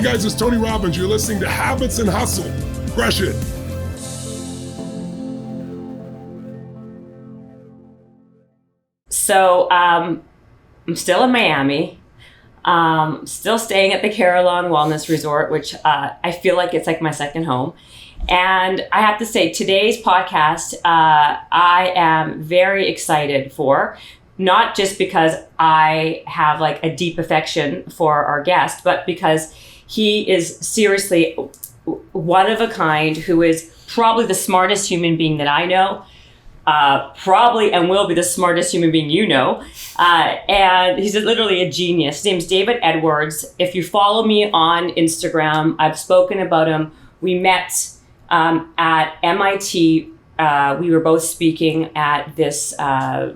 Hi guys, it's Tony Robbins. You're listening to Habits and Hustle. Crush it. So I'm still in Miami, still staying at the Carillon Wellness Resort, which I feel like it's like my second home. And I have to say, today's podcast, I am very excited for, not just because I have like a deep affection for our guest, but because he is seriously one of a kind who is probably the smartest human being that I know. Probably and will be the smartest human being you know. And he's literally a genius. His name's David Edwards. If you follow me on Instagram, I've spoken about him. We met at MIT. We were both speaking at this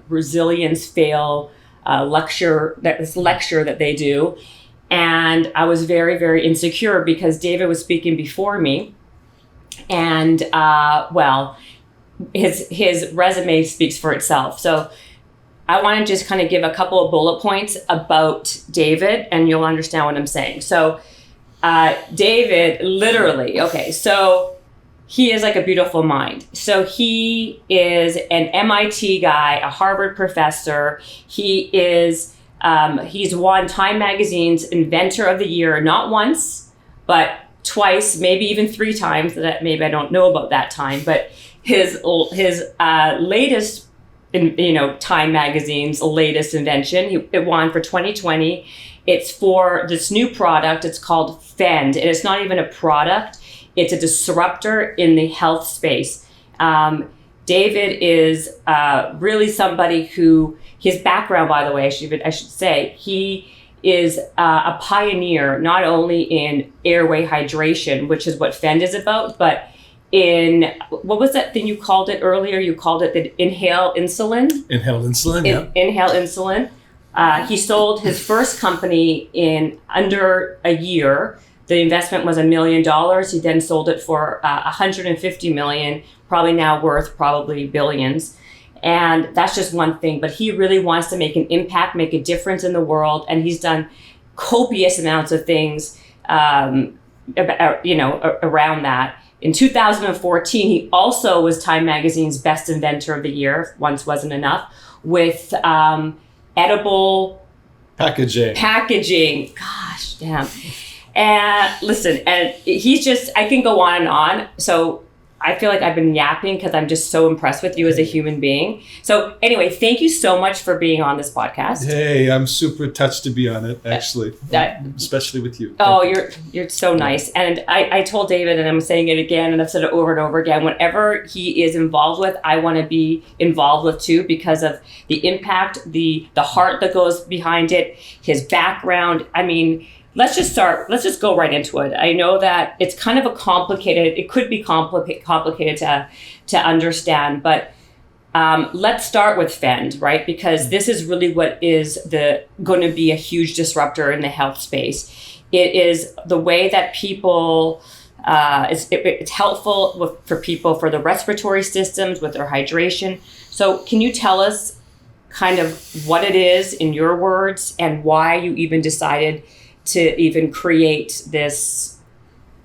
Resilience Fail lecture that they do. And I was very, very insecure because David was speaking before me. And his resume speaks for itself. So I want to just kind of give a couple of bullet points about David, and you'll understand what I'm saying. So David, literally, okay, so he is like a beautiful mind. So he is an MIT guy, a Harvard professor. He is, he's won Time Magazine's Inventor of the Year, not once, but twice, maybe even 3 times. That maybe I don't know about that time, but his latest, Time Magazine's latest invention, it won for 2020. It's for this new product. It's called FEND, and it's not even a product. It's a disruptor in the health space. David is really somebody who, his background, by the way, I should say, he is a pioneer not only in airway hydration, which is what FEND is about, but in, what was that thing you called it earlier? You called it the inhaled insulin? Inhaled insulin, yeah. Inhaled insulin. He sold his first company in under a year. The investment was $1 million. He then sold it for $150 million, probably now worth probably billions. And that's just one thing. But he really wants to make an impact, make a difference in the world. And he's done copious amounts of things, around that. In 2014, he also was Time Magazine's Best Inventor of the Year, once wasn't enough, with edible packaging. Gosh, damn. And listen, and he's just, I can go on and on. So I feel like I've been yapping because I'm just so impressed with you as a human being. So anyway, thank you so much for being on this podcast. Hey, I'm super touched to be on it, actually, especially with you. Oh, you're so nice. And I told David, and I'm saying it again, and I've said it over and over again, whatever he is involved with, I want to be involved with too, because of the impact, the heart that goes behind it, his background. I mean, let's just go right into it. I know that it's kind of it could be complicated to understand, but let's start with FEND, right? Because this is really what is going to be a huge disruptor in the health space. It is the way that people, it's helpful for people for the respiratory systems with their hydration. So can you tell us kind of what it is in your words and why you even decided to even create this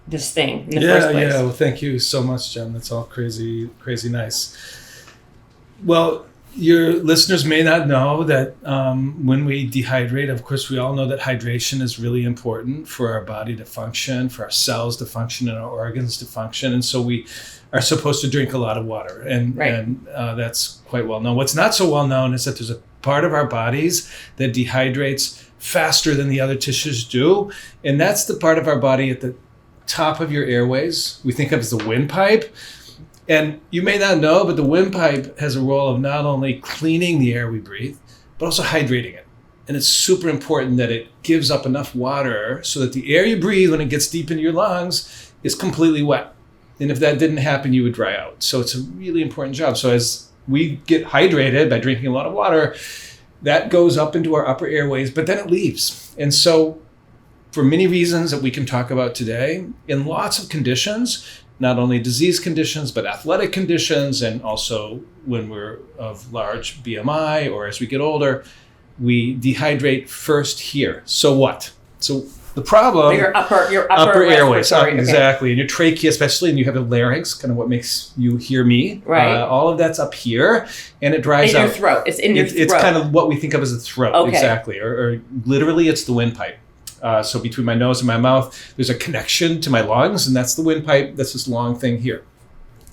thing in the first place? Yeah. Well, thank you so much, Jen. That's all crazy nice. Well, your listeners may not know that when we dehydrate, of course, we all know that hydration is really important for our body to function, for our cells to function, and our organs to function. And so we are supposed to drink a lot of water, and that's quite well known. What's not so well known is that there's a part of our bodies that dehydrates faster than the other tissues do. And that's the part of our body at the top of your airways. We think of as the windpipe. And you may not know, but the windpipe has a role of not only cleaning the air we breathe, but also hydrating it. And it's super important that it gives up enough water so that the air you breathe when it gets deep into your lungs is completely wet. And if that didn't happen, you would dry out. So it's a really important job. So as we get hydrated by drinking a lot of water, that goes up into our upper airways, but then it leaves. And so for many reasons that we can talk about today, in lots of conditions, not only disease conditions, but athletic conditions, and also when we're of large BMI or as we get older, we dehydrate first here. So what? So The problem, Your upper airways, respiratory, okay. exactly, and your trachea especially, and you have a larynx, kind of what makes you hear me. Right. All of that's up here, and it dries out. In your throat. It's in your throat. It's kind of what we think of as a throat, Okay. exactly, or literally it's the windpipe. So between my nose and my mouth, there's a connection to my lungs, and that's the windpipe. That's this long thing here.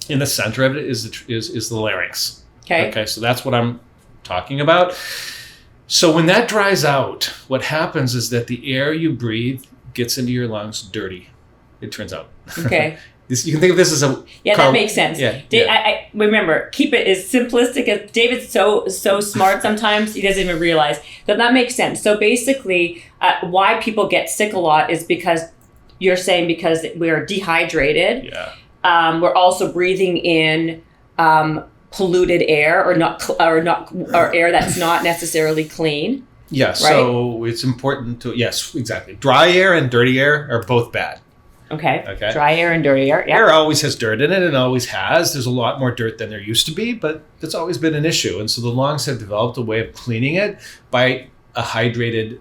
In the center of it is the larynx. Okay. Okay, so that's what I'm talking about. So when that dries out, what happens is that the air you breathe gets into your lungs dirty, it turns out. Okay. You can think of this as a... That makes sense. Yeah, I remember, keep it as simplistic as... David's so smart sometimes, he doesn't even realize. That makes sense. So basically, why people get sick a lot is because you're saying because we're dehydrated. Yeah. We're also breathing in... polluted air or air that's not necessarily clean. Yeah, right? So it's important to, yes, exactly. Dry air and dirty air are both bad. Okay. Okay. Dry air and dirty air. Yeah. Air always has dirt in it, and always has. There's a lot more dirt than there used to be, but it's always been an issue. And so the lungs have developed a way of cleaning it by a hydrated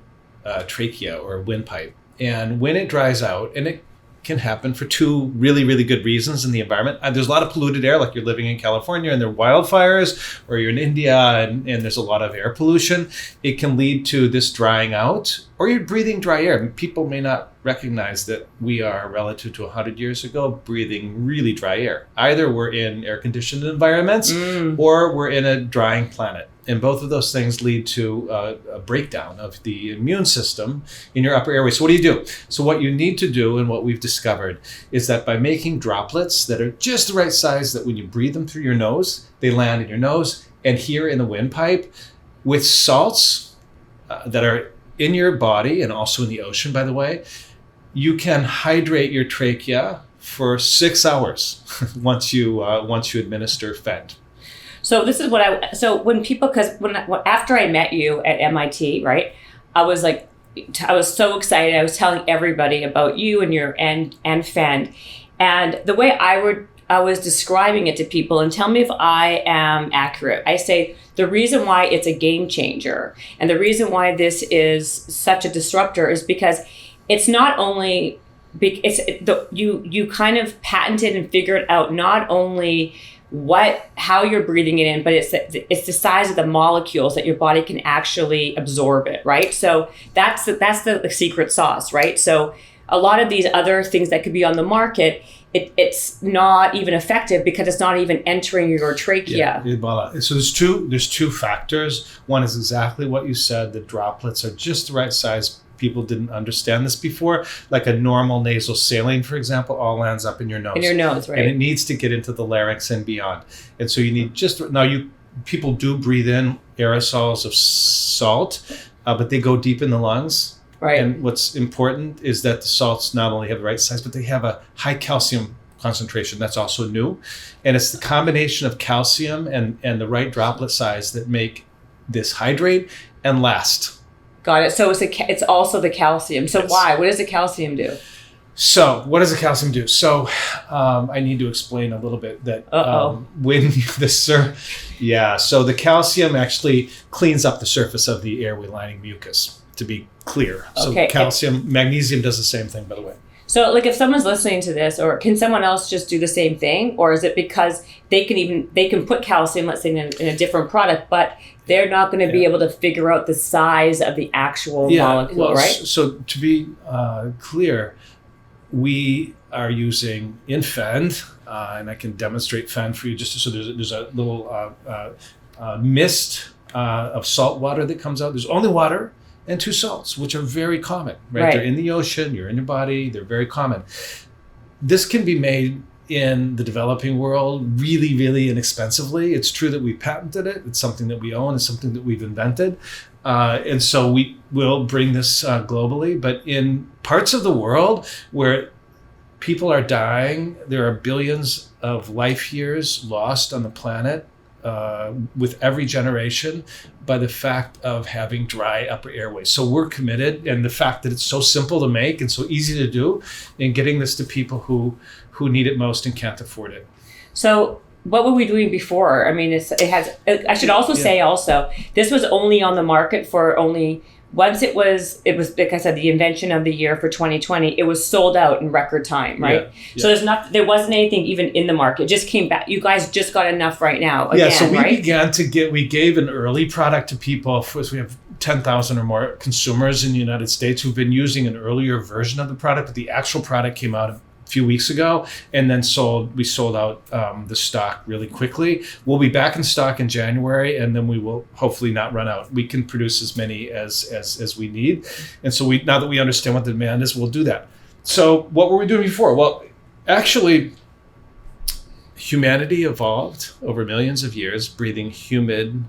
trachea or windpipe. And when it dries out, and it can happen for two really, really good reasons in the environment. There's a lot of polluted air, like you're living in California and there are wildfires, or you're in India and there's a lot of air pollution. It can lead to this drying out, or you're breathing dry air. People may not recognize that we are, relative to 100 years ago, breathing really dry air. Either we're in air-conditioned environments or we're in a drying planet. And both of those things lead to a breakdown of the immune system in your upper airway. So what do? So what you need to do, and what we've discovered, is that by making droplets that are just the right size, that when you breathe them through your nose, they land in your nose and here in the windpipe, with salts that are in your body and also in the ocean, by the way, you can hydrate your trachea for 6 hours once you administer FEND. So this is what after I met you at MIT, right? I was so excited. I was telling everybody about you and your and FEND, and the way I was describing it to people, and tell me if I am accurate. I say the reason why it's a game changer and the reason why this is such a disruptor is because it's not only you kind of patented and figured out not only how you're breathing it in, but it's the size of the molecules that your body can actually absorb it, right? So that's the secret sauce, right? So a lot of these other things that could be on the market, it's not even effective because it's not even entering your trachea. Yeah, voila. So there's two factors. One is exactly what you said. The droplets are just the right size. People didn't understand this before. Like a normal nasal saline, for example, all lands up in your nose. In your nose, right. And it needs to get into the larynx and beyond. And so you need people do breathe in aerosols of salt, but they go deep in the lungs. Right. And what's important is that the salts not only have the right size, but they have a high calcium concentration. That's also new. And it's the combination of calcium and the right droplet size that make this hydrate and last. Got it. So it's also the calcium. So yes. Why? What does the calcium do? So what does the calcium do? So I need to explain a little bit that when so the calcium actually cleans up the surface of the airway lining mucus, to be clear. So calcium, magnesium does the same thing, by the way. So like if someone's listening to this, or can someone else just do the same thing? Or is it because they can put calcium, let's say in a different product, but they're not going to be able to figure out the size of the actual molecule, right? So to be clear, we are using in FEND, and I can demonstrate FEND for you so there's a little mist of salt water that comes out. There's only water and 2 salts, which are very common, right? They're in the ocean, you're in your body, they're very common. This can be made in the developing world really, really inexpensively. It's true that we patented it. It's something that we own. It's something that we've invented. And so we will bring this globally. But in parts of the world where people are dying, there are billions of life years lost on the planet with every generation by the fact of having dry upper airways. So we're committed, and the fact that it's so simple to make and so easy to do, in getting this to people who need it most and can't afford it. So what were we doing before? I mean, I should also say this was only on the market for only once it was like I said, the invention of the year for 2020, it was sold out in record time, right? So there wasn't anything even in the market. It just came back. You guys just got enough right now. Again, so we right? we gave an early product to people. Of course, we have 10,000 or more consumers in the United States who've been using an earlier version of the product, but the actual product came out a few weeks ago, and then we sold out the stock really quickly. We'll be back in stock in January, and then we will hopefully not run out. We can produce as many as we need, and so now that we understand what the demand is, we'll do that. So what were we doing before? Well, actually, humanity evolved over millions of years breathing humid,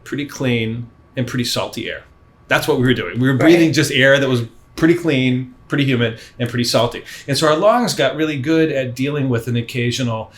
pretty clean, and pretty salty air. That's what we were doing. We were breathing just air that was pretty clean, pretty humid, and pretty salty. And so our lungs got really good at dealing with an occasional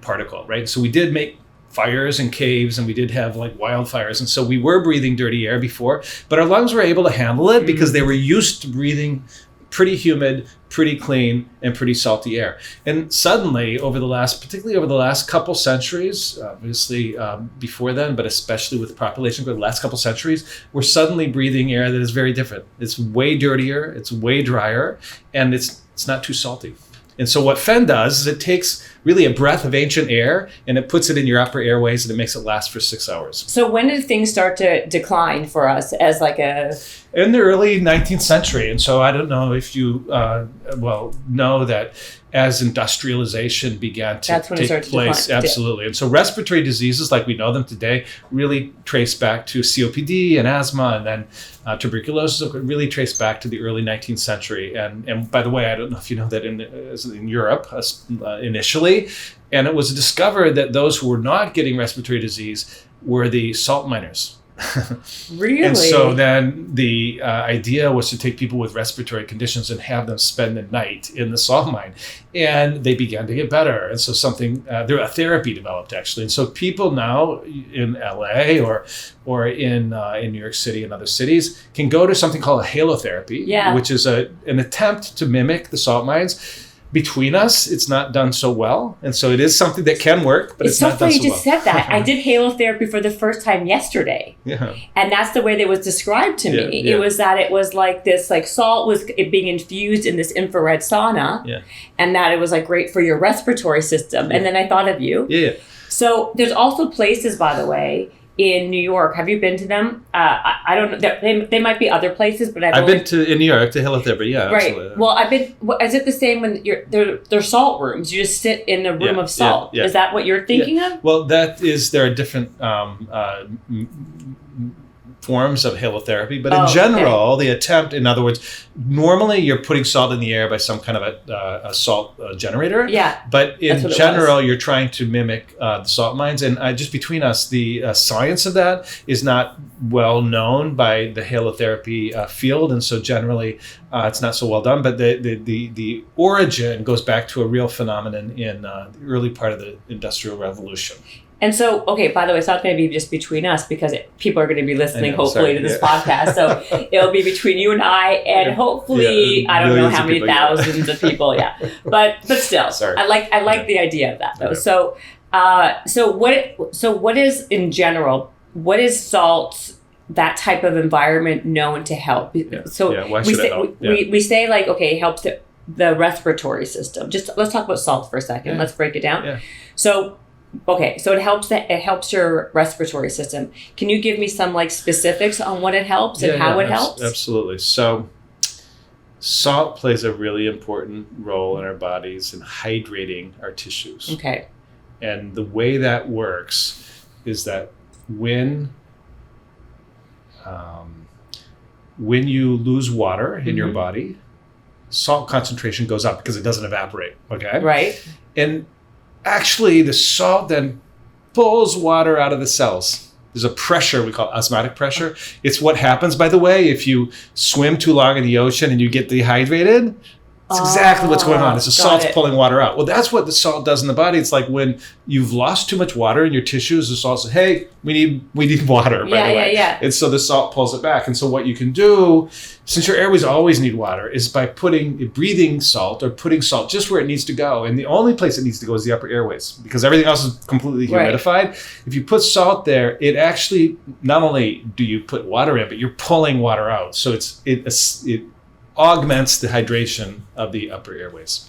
particle, right? So we did make fires and caves, and we did have like wildfires. And so we were breathing dirty air before, but our lungs were able to handle it because they were used to breathing pretty humid, pretty clean, and pretty salty air. And suddenly, particularly over the last couple centuries, obviously before then, but especially with the population growth, the last couple centuries, we're suddenly breathing air that is very different. It's way dirtier, it's way drier, and it's not too salty. And so what FEND does is it takes really a breath of ancient air and it puts it in your upper airways and it makes it last for 6 hours. So when did things start to decline for us as like in the early 19th century. And so I don't know if you know that as industrialization began to take place. Absolutely. And so respiratory diseases like we know them today really trace back to COPD and asthma, and then tuberculosis really trace back to the early 19th century. And by the way, I don't know if you know that in Europe initially, and it was discovered that those who were not getting respiratory disease were the salt miners. Really? And so then the idea was to take people with respiratory conditions and have them spend the night in the salt mine, and they began to get better. And so a therapy developed actually. And so people now in LA or in New York City and other cities can go to something called a halotherapy, which is an attempt to mimic the salt mines. Between us, it's not done so well. And so it is something that can work, but it's not done so well. It's so funny you just said that. I did halotherapy for the first time yesterday. Yeah. And that's the way that was described to me. Yeah. It was that it was like this, like salt was being infused in this infrared sauna. Yeah. And that it was like great for your respiratory system. Yeah. And then I thought of you. Yeah. So there's also places, by the way, in New York. Have you been to them? I don't know. They might be other places, but I've been in New York to Halotherapy. Yeah, right. Absolutely. Well, I've been. Is it the same when they're salt rooms? You just sit in a room of salt. Yeah. Is that what you're thinking of? Well, there are different forms of halotherapy, but in general, the attempt, in other words, normally you're putting salt in the air by some kind of a salt generator. Yeah. But in general, you're trying to mimic the salt mines. And just between us, the science of that is not well known by the halotherapy field. And so generally, it's not so well done. But the origin goes back to a real phenomenon in the early part of the Industrial Revolution. And so, by the way, it's not going to be just between us because people are going to be listening, hopefully, to this podcast. So it'll be between you and I, and hopefully, I don't know how many thousands of people. Yeah, but still, I like the idea of that though. Okay. So what is in general? What is salt? That type of environment known to help? Why should it help? We say like it helps the respiratory system. Just let's talk about salt for a second. Let's break it down. Yeah. So it helps your respiratory system. Can you give me some like specifics on what it helps and how it helps? Absolutely. So salt plays a really important role in our bodies in hydrating our tissues. Okay. And the way that works is that when you lose water in your body, salt concentration goes up because it doesn't evaporate. Okay. Right. And actually, the salt then pulls water out of the cells. There's a pressure we call osmotic pressure. It's what happens, by the way, if you swim too long in the ocean and you get dehydrated. It's exactly what's going on. It's the salt's pulling water out. Well, that's what the salt does in the body. It's like when you've lost too much water in your tissues, the salt says, hey, we need water, by the way. Yeah. And so the salt pulls it back. And so what you can do, since your airways always need water, is by breathing salt or putting salt just where it needs to go. And the only place it needs to go is the upper airways, because everything else is completely humidified. Right. If you put salt there, it actually, not only do you put water in, but you're pulling water out. So it augments the hydration of the upper airways.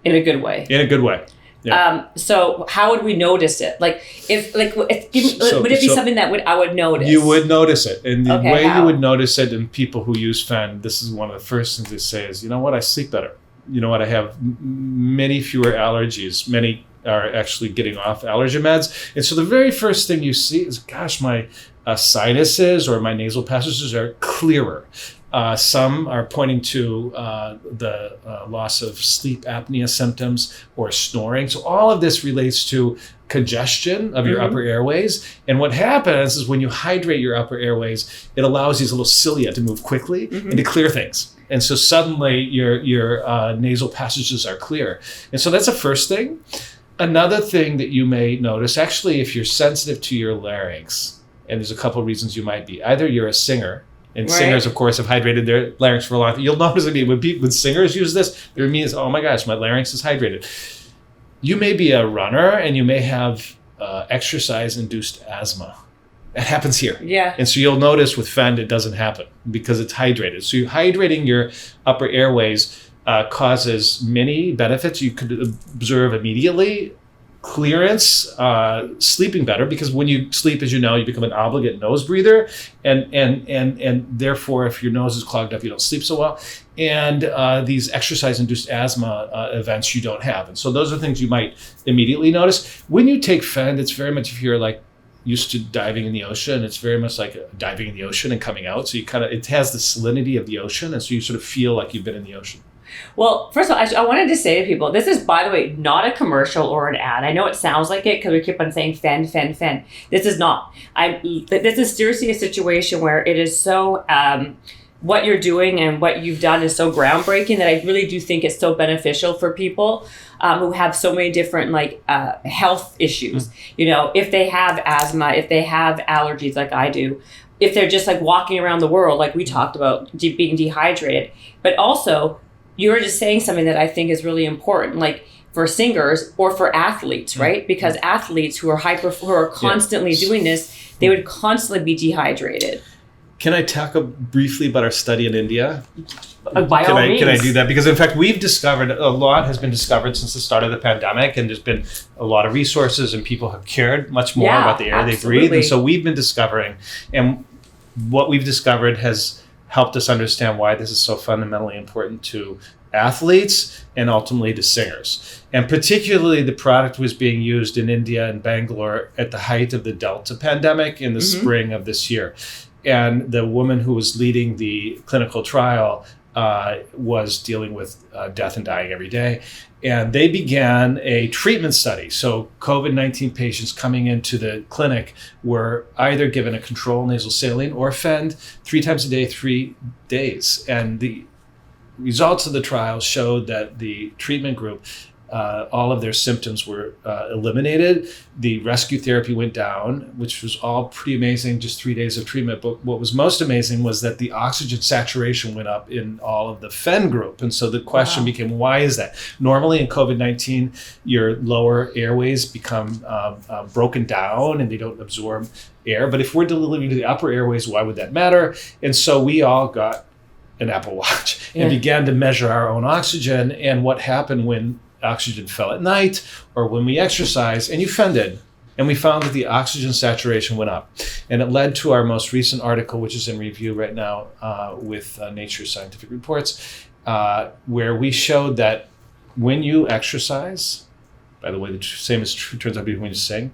In a good way. In a good way. Yeah. So how would we notice it? Would it be something that I would notice? You would notice it. And the way you would notice it in people who use FEND, this is one of the first things they say is, you know what, I sleep better. You know what, I have many fewer allergies. Many are actually getting off allergen meds. And so the very first thing you see is, gosh, my sinuses or my nasal passages are clearer. Some are pointing to the loss of sleep apnea symptoms or snoring. So all of this relates to congestion of your upper airways. And what happens is when you hydrate your upper airways, it allows these little cilia to move quickly and to clear things. And so suddenly your nasal passages are clear. And so that's the first thing. Another thing that you may notice, actually, if you're sensitive to your larynx, and there's a couple of reasons you might be. Either you're a singer, and singers, of course, have hydrated their larynx for a long time. You'll notice when singers use this, their immediate is, oh my gosh, my larynx is hydrated. You may be a runner and you may have exercise-induced asthma. That happens here. Yeah. And so you'll notice with FEND, it doesn't happen because it's hydrated. So hydrating your upper airways causes many benefits you could observe immediately. Clearance, sleeping better, because when you sleep, as you know, you become an obligate nose breather, and therefore, if your nose is clogged up, you don't sleep so well. And these exercise-induced asthma events you don't have, and so those are things you might immediately notice when you take FEND. It's very much, if you're like used to diving in the ocean, it's very much like diving in the ocean and coming out. So it has the salinity of the ocean, and so you sort of feel like you've been in the ocean. Well, first of all, I wanted to say to people, this is, by the way, not a commercial or an ad. I know it sounds like it because we keep on saying FEND, FEND, FEND. This is not. This is seriously a situation where it is so, what you're doing and what you've done is so groundbreaking that I really do think it's so beneficial for people who have so many different health issues. You know, if they have asthma, if they have allergies like I do, if they're just walking around the world, like we talked about, being dehydrated, but also, you were just saying something that I think is really important, like for singers or for athletes, right? Because athletes who are constantly doing this, they would constantly be dehydrated. Can I talk briefly about our study in India? By all means. Can I do that? Because in fact, we've discovered, a lot has been discovered since the start of the pandemic, and there's been a lot of resources, and people have cared much more about the air they breathe. And so we've been discovering, and what we've discovered has helped us understand why this is so fundamentally important to athletes and ultimately to singers. And particularly the product was being used in India and Bangalore at the height of the Delta pandemic in the spring of this year. And the woman who was leading the clinical trial was dealing with death and dying every day. And they began a treatment study. So COVID-19 patients coming into the clinic were either given a control nasal saline or FEND 3 times a day, 3 days. And the results of the trial showed that the treatment group, all of their symptoms were eliminated. The rescue therapy went down, which was all pretty amazing, just 3 days of treatment. But what was most amazing was that the oxygen saturation went up in all of the FEND group. And so the question became, why is that? Normally in COVID-19, your lower airways become broken down and they don't absorb air. But if we're delivering to the upper airways, why would that matter? And so we all got an Apple Watch and began to measure our own oxygen and what happened when oxygen fell at night or when we exercised, and you FENDed. And we found that the oxygen saturation went up. And it led to our most recent article, which is in review right now with Nature Scientific Reports, where we showed that when you exercise, by the way, the same is true, turns out to be when you sing,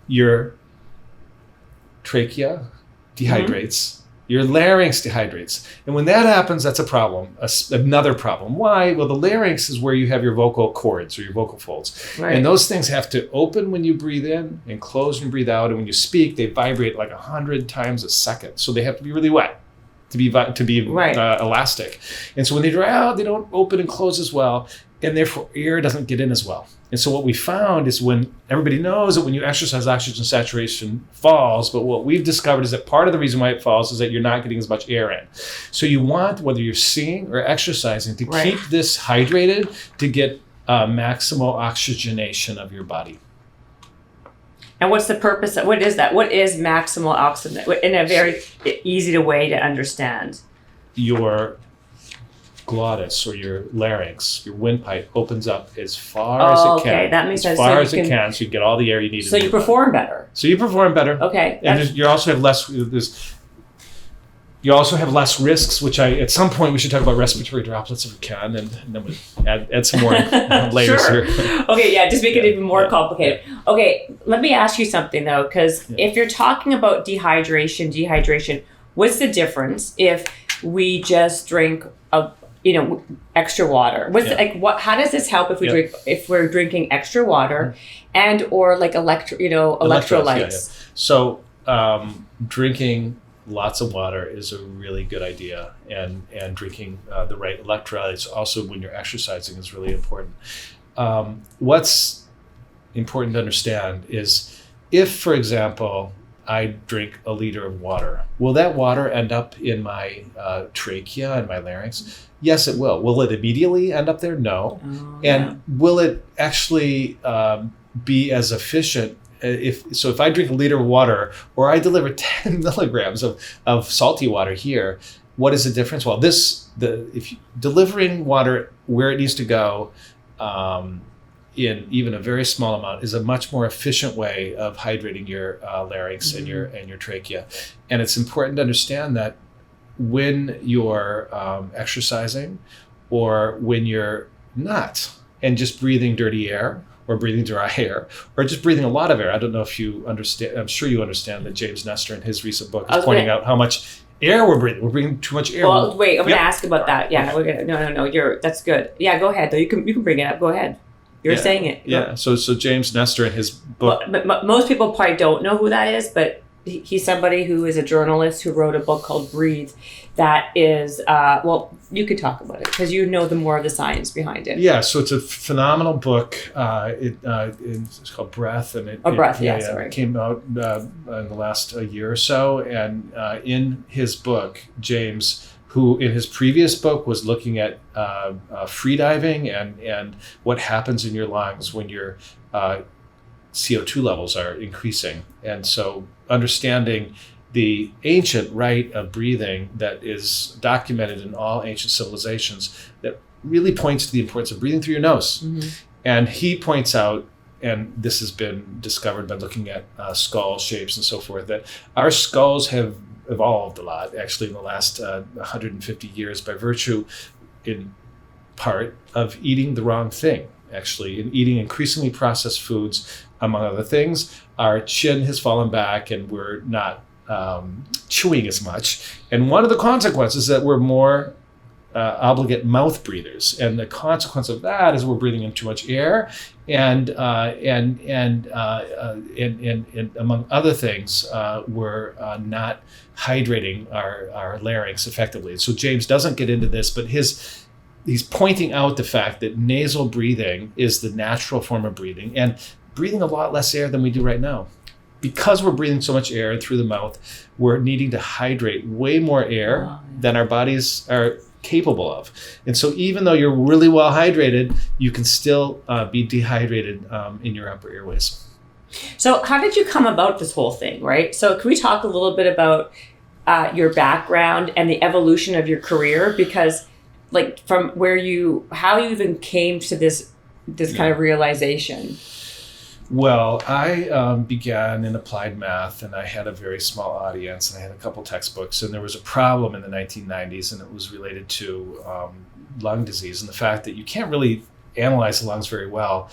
your trachea dehydrates, your larynx dehydrates. And when that happens, that's a problem, another problem. Why? Well, the larynx is where you have your vocal cords or your vocal folds. Right. And those things have to open when you breathe in and close when you breathe out. And when you speak, they vibrate like 100 times a second. So they have to be really wet. Right. Elastic. And so when they dry out, they don't open and close as well, and therefore air doesn't get in as well. And so what we found is when everybody knows that when you exercise, oxygen saturation falls, but what we've discovered is that part of the reason why it falls is that you're not getting as much air in. So you want, whether you're singing or exercising, to Right. keep this hydrated to get maximal oxygenation of your body. And what's the purpose of, what is that? What is maximal oxygen in a very easy way to understand? Your glottis or your larynx, your windpipe opens up as far as it can. Okay, that makes sense. As far So as it can, so you get all the air you need. So you perform better. So you perform better. Okay. And you also have less. You also have less risks, which at some point we should talk about respiratory droplets if we can, and then we add some more layers Sure. here. Okay, yeah, just make it even more complicated. Okay, let me ask you something though, because if you're talking about dehydration, what's the difference if we just drink extra water? How does this help if we drink, if we're drinking extra water and or like electrolytes? So drinking lots of water is a really good idea, and drinking the right electrolytes also when you're exercising is really important. What's important to understand is if, for example, I drink a liter of water, will that water end up in my trachea and my larynx? Yes, it will. Will it immediately end up there? No. And will it actually be as efficient? If I drink a liter of water or I deliver 10 milligrams of salty water here, what is the difference? Well, if delivering water where it needs to go in even a very small amount is a much more efficient way of hydrating your larynx and your trachea. And it's important to understand that when you're exercising or when you're not and just breathing dirty air, or breathing dry air, or just breathing a lot of air. I don't know if you understand, I'm sure you understand that James Nestor in his recent book is pointing out how much air we're breathing. We're breathing too much air. Well, wait, I'm going to ask about that. Yeah, we're gonna, no, that's good. Yeah, go ahead though. You can bring it up. Go ahead. You're saying it. Yeah, so James Nestor in his book. Well, but most people probably don't know who that is, but he's somebody who is a journalist who wrote a book called Breathe that is, you could talk about it because you know the more of the science behind it. Yeah, so it's a phenomenal book. It's called Breath. And it came out in the last year or so. And in his book, James, who in his previous book was looking at free diving and what happens in your lungs when your CO2 levels are increasing. And so understanding the ancient rite of breathing that is documented in all ancient civilizations that really points to the importance of breathing through your nose. Mm-hmm. And he points out, and this has been discovered by looking at skull shapes and so forth, that our skulls have evolved a lot actually in the last 150 years by virtue in part of eating the wrong thing. Actually, in eating increasingly processed foods, among other things, our chin has fallen back and we're not chewing as much. And one of the consequences is that we're more obligate mouth breathers. And the consequence of that is we're breathing in too much air and among other things, we're not hydrating our larynx effectively. So James doesn't get into this, but he's pointing out the fact that nasal breathing is the natural form of breathing and breathing a lot less air than we do right now. Because we're breathing so much air through the mouth, we're needing to hydrate way more air than our bodies are capable of. And so even though you're really well hydrated, you can still be dehydrated in your upper airways. So how did you come about this whole thing, right? So can we talk a little bit about your background and the evolution of your career? Because like from how you even came to this kind of realization. Well, I began in applied math and I had a very small audience and I had a couple textbooks, and there was a problem in the 1990s and it was related to lung disease and the fact that you can't really analyze the lungs very well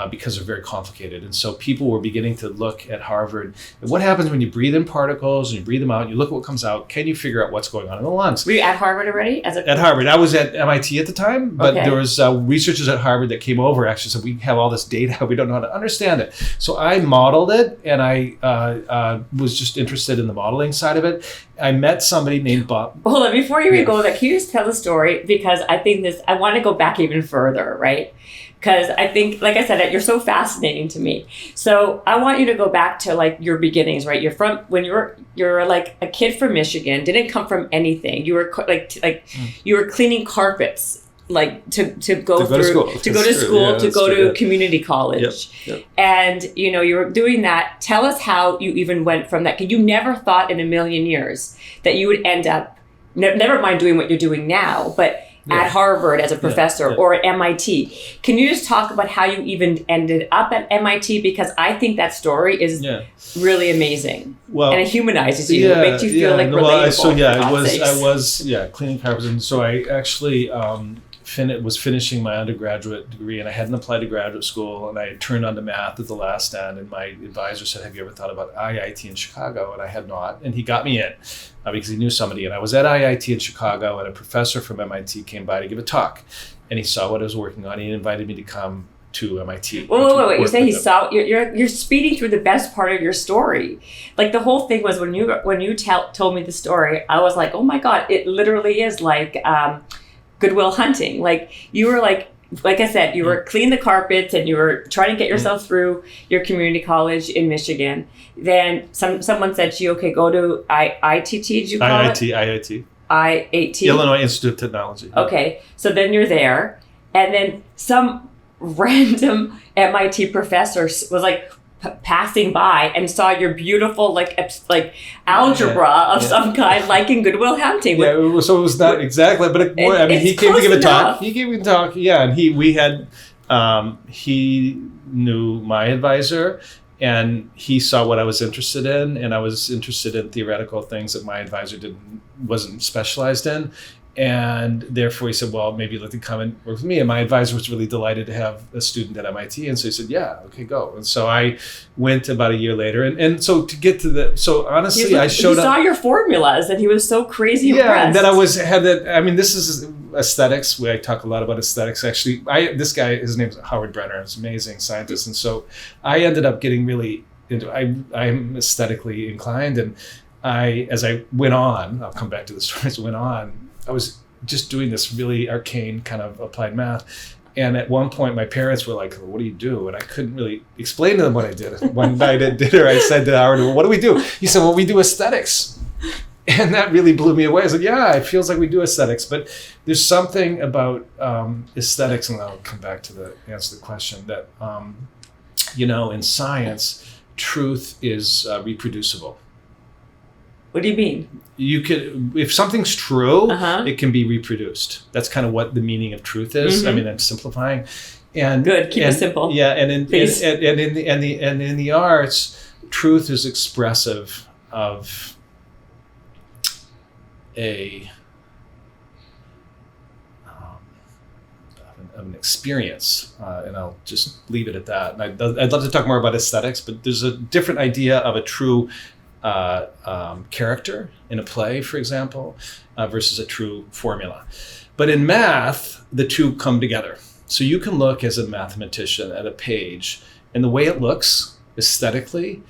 because they're very complicated. And so people were beginning to look at Harvard. What happens when you breathe in particles and you breathe them out, and you look at what comes out, can you figure out what's going on in the lungs? Were you at Harvard already? At Harvard. I was at MIT at the time, but there was researchers at Harvard that came over actually said, we have all this data, we don't know how to understand it. So I modeled it, and I was just interested in the modeling side of it. I met somebody named Bob. Hold on, before you go there, can you just tell the story? Because I think I want to go back even further, right? Because I think, like I said, you're so fascinating to me. So I want you to go back to like your beginnings, right? You're like a kid from Michigan, didn't come from anything. You were you were cleaning carpets, like to go to school, to go to community college. Yep. And you were doing that. Tell us how you even went from that, because you never thought in a million years that you would end up, never mind doing what you're doing now, but at Harvard as a professor or at MIT. Can you just talk about how you even ended up at MIT? Because I think that story is really amazing. Well, and it humanizes you. It makes you feel like relatable. I was cleaning carpets. And so I actually was finishing my undergraduate degree, and I hadn't applied to graduate school, and I had turned on to math at the last end, and my advisor said, have you ever thought about IIT in Chicago? And I had not, and he got me in because he knew somebody. And I was at IIT in Chicago, and a professor from MIT came by to give a talk, and he saw what I was working on. He invited me to come to MIT. Wait. You say he saw, you're speeding through the best part of your story. Like the whole thing was when you told me the story, I was like, oh my God, it literally is like Goodwill Hunting. Like you were like I said, you were cleaning the carpets and you were trying to get yourself through your community college in Michigan. Then someone said to you, okay, go to IIT, did you call it? IIT. Illinois Institute of Technology. Okay, so then you're there, and then some random MIT professor was like passing by and saw your beautiful like algebra of some kind, like in Goodwill Hunting. So it was not exactly, but he came to give a talk. He gave a talk, and he knew my advisor, and he saw what I was interested in, and I was interested in theoretical things that my advisor wasn't specialized in. And therefore he said, well, maybe you'd like to come and work with me. And my advisor was really delighted to have a student at MIT. And so he said, yeah, okay, go. And so I went about a year later. And so to get to so honestly, I showed up. He saw your formulas and he was so crazy impressed. Yeah, and then this is aesthetics. I talk a lot about aesthetics. Actually, this guy, his name's Howard Brenner. He's an amazing scientist. And so I ended up getting really into, I'm aesthetically inclined. And as I went on, I'll come back to the story, as I went on, I was just doing this really arcane kind of applied math. And at one point, my parents were like, what do you do? And I couldn't really explain to them what I did. One night at dinner, I said to Howard, well, what do we do? He said, well, we do aesthetics. And that really blew me away. I said, yeah, it feels like we do aesthetics. But there's something about aesthetics, and I'll come back to answer the question, that, in science, truth is reproducible. What do you mean? You could, if something's true, it can be reproduced. That's kind of what the meaning of truth is. I mean, I'm simplifying. And good, keep it simple. Yeah, and in the arts, truth is expressive of an experience, and I'll just leave it at that. And I'd love to talk more about aesthetics, but there's a different idea of a true character in a play, for example, versus a true formula. But in math, the two come together. So you can look as a mathematician at a page, and the way it looks aesthetically,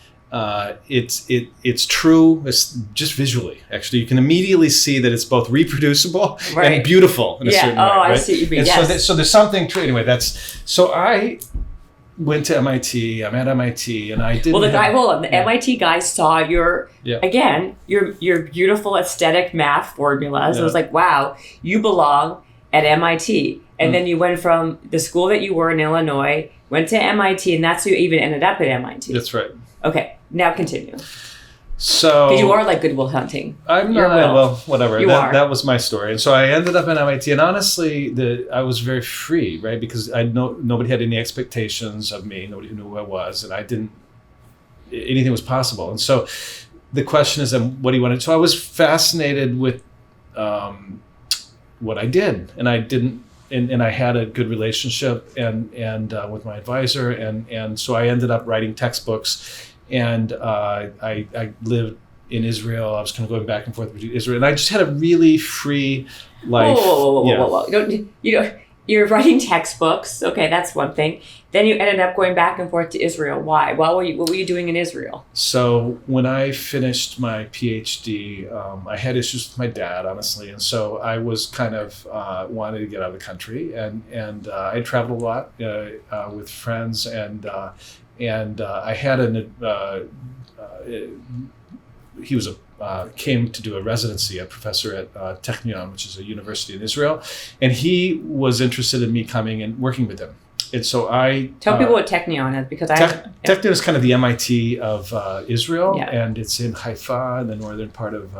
it's true. It's just visually, actually, you can immediately see that it's both reproducible and beautiful in a certain way. Right? I see what you mean. And so there's something true. Anyway, so I went to MIT. I'm at MIT, and I didn't. Well, the MIT guy saw your beautiful aesthetic math formulas. Yeah. It was like, wow, you belong at MIT. And then you went from the school that you were in Illinois, went to MIT, and that's how you even ended up at MIT. That's right. Okay, now continue. So, because you are like Goodwill Hunting. I'm not. Well, whatever. That was my story, and so I ended up at MIT. And honestly, I was very free, right? Because nobody had any expectations of me. Nobody knew who I was, and anything was possible. And so, the question is, what do you want to? So I was fascinated with what I did, and I didn't and I had a good relationship and with my advisor, and so I ended up writing textbooks, and I lived in Israel. I was kind of going back and forth between Israel, and I just had a really free life. Whoa. You're writing textbooks. Okay, that's one thing. Then you ended up going back and forth to Israel. Why? What were you doing in Israel? So when I finished my PhD, I had issues with my dad, honestly, and so I was kind of wanted to get out of the country, and I traveled a lot with friends, and I had he was came to do a residency, a professor at Technion, which is a university in Israel, and he was interested in me coming and working with him. And so I tell people what Technion is, because Technion is kind of the MIT of Israel, yeah. And it's in Haifa, in the northern part of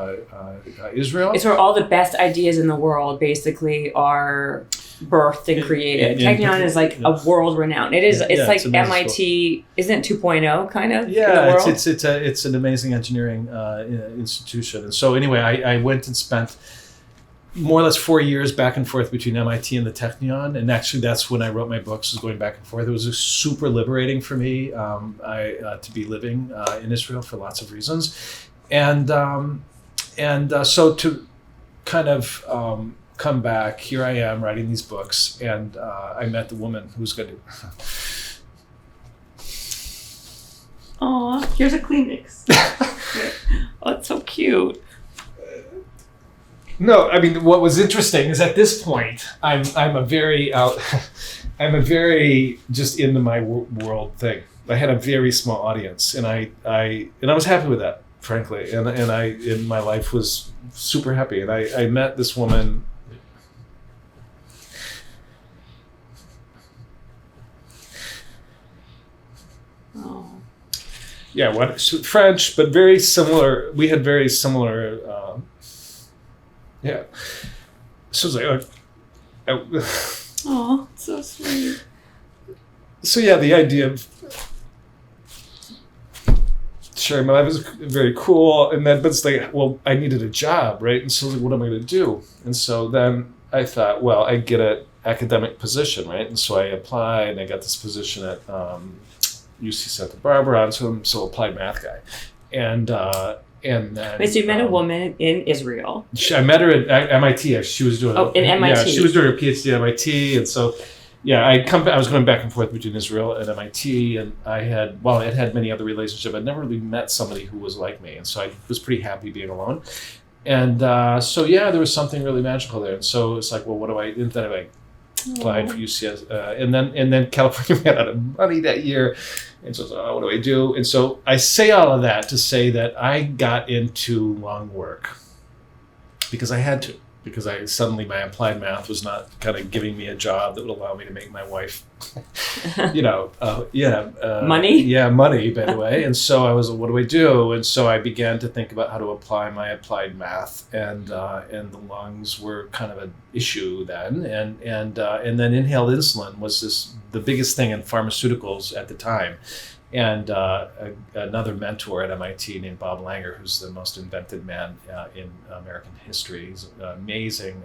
Israel. It's where all the best ideas in the world basically are birthed and created. Technion is like a world renowned. It is. It's like MIT, isn't it 2.0 kind of? Yeah, in the world? It's an amazing engineering institution. And so anyway, I went and spent more or less 4 years back and forth between MIT and the Technion, and actually that's when I wrote my books, was going back and forth. It was super liberating for me to be living in Israel for lots of reasons, and so to kind of come back, here I am writing these books, and I met the woman who's going to. Aw, here's a Kleenex. Oh, it's so cute. No, I mean, what was interesting is at this point, I'm a very just into my world thing. I had a very small audience, and I was happy with that, frankly, and my life was super happy. And I met this woman. Oh. Yeah, French, but very similar. We had very similar. Yeah. So it's like, oh, so sweet. So yeah, the idea of sharing my life was very cool, and then but it's like, well, I needed a job, right? And so like, what am I going to do? And so then I thought, well, I get an academic position, right? And so I applied, and I got this position at UC Santa Barbara. I'm so applied math guy, and then. Wait, so you met a woman in Israel? I met her at MIT. She was doing. In MIT. Yeah, she was doing her PhD at MIT, and so. Yeah, I was going back and forth between Israel and MIT, and I had many other relationships. I'd never really met somebody who was like me, and so I was pretty happy being alone. And so yeah, there was something really magical there. And so it's like, well, what do I? And then I applied for UCS, and then California ran out of money that year, and so I was like, oh, what do I do? And so I say all of that to say that I got into lung work because I had to. Because my applied math was not kind of giving me a job that would allow me to make my wife, money? Yeah, money, by the way. And so I was, what do I do? And so I began to think about how to apply my applied math, and the lungs were kind of an issue then. And then inhaled insulin was the biggest thing in pharmaceuticals at the time. And another mentor at MIT named Bob Langer, who's the most invented man in American history. He's an amazing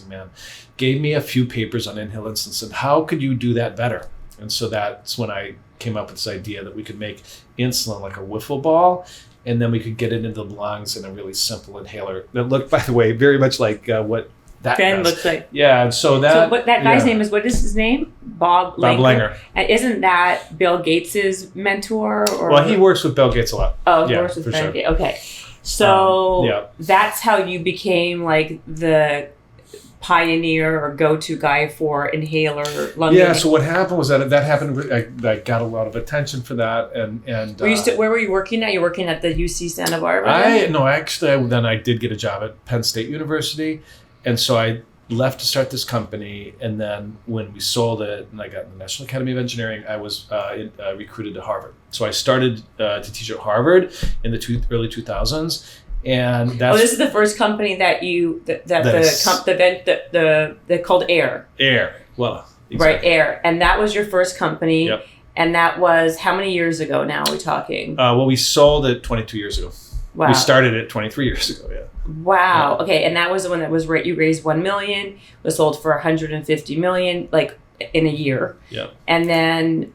man. Gave me a few papers on inhaled insulin and said, how could you do that better? And so that's when I came up with this idea that we could make insulin like a wiffle ball, and then we could get it into the lungs in a really simple inhaler that looked, by the way, very much like what that FEND looks like. Yeah, and so that. So what that guy's name is? What is his name? Bob Langer. And isn't that Bill Gates's mentor? Or? Well, he works with Bill Gates a lot. Oh, he works with Bill Gates. Sure. Okay, so that's how you became like the pioneer or go-to guy for inhaler lung. Yeah. So what happened was that happened. I got a lot of attention for that, and. Where were you working at? You're working at the UC Santa Barbara. Then I did get a job at Penn State University. And so I left to start this company, and then when we sold it and I got in the National Academy of Engineering, I was recruited to Harvard. So I started to teach at Harvard in the early 2000s, and that's. Oh, this is the first company that they're called Air. Air, well, exactly. Right, Air, and that was your first company. Yep. And that was how many years ago? Now we're talking. Well, we sold it 22 years ago. Wow. We started it 23 years ago. Yeah. Wow. Yeah. Okay, and that was the one that was you raised 1 million, was sold for 150 million, like in a year. Yeah. And then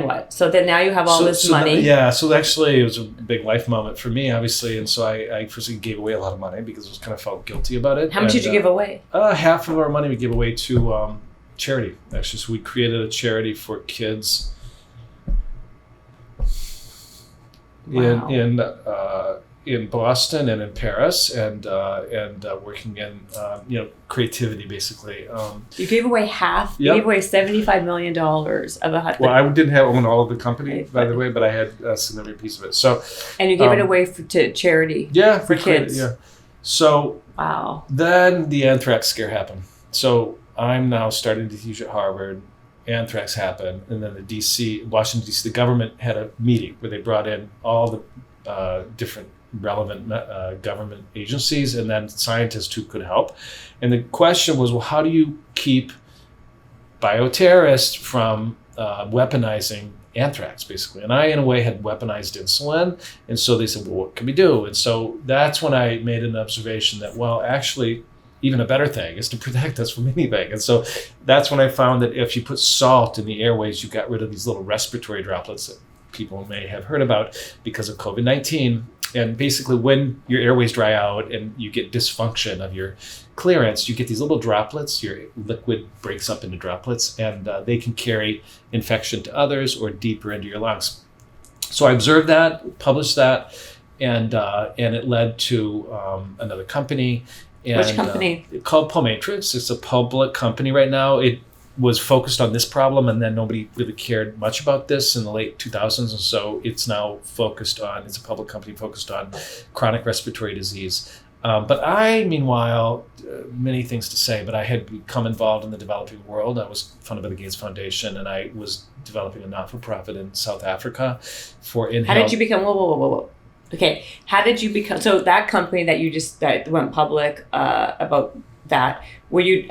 what? So then now you have all this money. So actually it was a big life moment for me, obviously. And so I firstly gave away a lot of money because I was kind of felt guilty about it. How much did you give away? Half of our money we gave away to charity, actually. So we created a charity for kids in Boston and in Paris, and working in creativity, basically. You gave away half. Yep. You gave away $75 million of a. Well, I didn't own all of the company, by the way, but I had a significant piece of it. So, and you gave it away to charity. Yeah, for kids. Yeah. So wow. Then the anthrax scare happened. So I'm now starting to teach at Harvard. Anthrax happened, and then Washington D.C. the government had a meeting where they brought in all the different relevant government agencies and then scientists who could help. And the question was, well, how do you keep bioterrorists from weaponizing anthrax, basically? And I, in a way, had weaponized insulin. And so they said, well, what can we do? And so that's when I made an observation that, well, actually, even a better thing is to protect us from anything. And so that's when I found that if you put salt in the airways, you got rid of these little respiratory droplets that people may have heard about because of COVID-19. And basically when your airways dry out and you get dysfunction of your clearance, you get these little droplets, your liquid breaks up into droplets, and they can carry infection to others or deeper into your lungs. So I observed that, published that, and it led to another company. And, which company? Called Pomatrix. It's a public company right now. It was focused on this problem, and then nobody really cared much about this in the late 2000s, and so it's now it's a public company focused on chronic respiratory disease. But I, meanwhile, many things to say, but I had become involved in the developing world. I was funded by the Gates Foundation, and I was developing a not-for-profit in South Africa for Inhalable. How did you become, whoa. Okay, how did you become, so that company that went public about that, were you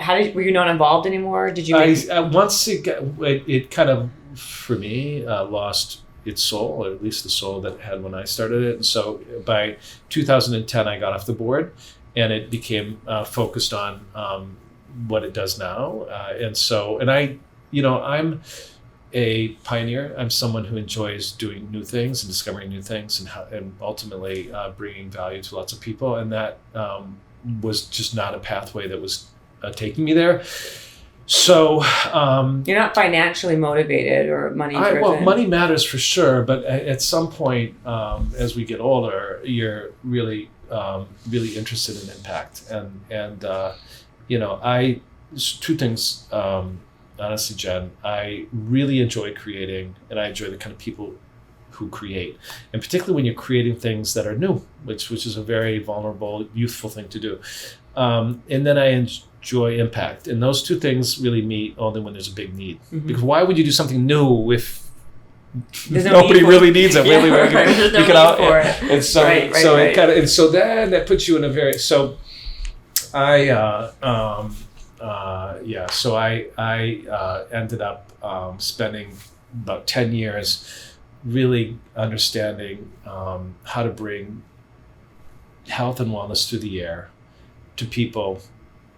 not involved anymore? Did you once it kind of, for me, lost its soul, or at least the soul that it had when I started it. And so by 2010, I got off the board, and it became focused on what it does now. I'm a pioneer. I'm someone who enjoys doing new things and discovering new things, and ultimately bringing value to lots of people. And that was just not a pathway that was taking me there. So you're not financially motivated or money driven. Well, money matters for sure, but at some point, as we get older, you're really interested in impact. And two things. Honestly, Jen, I really enjoy creating, and I enjoy the kind of people who create, and particularly when you're creating things that are new, which is a very vulnerable, youthful thing to do. And then I enjoy impact, and those two things really meet only when there's a big need. Mm-hmm. Because why would you do something new if nobody really needs it? Really, and so it kind of, and so then that puts you in a very So I ended up spending about 10 years really understanding how to bring health and wellness through the air to people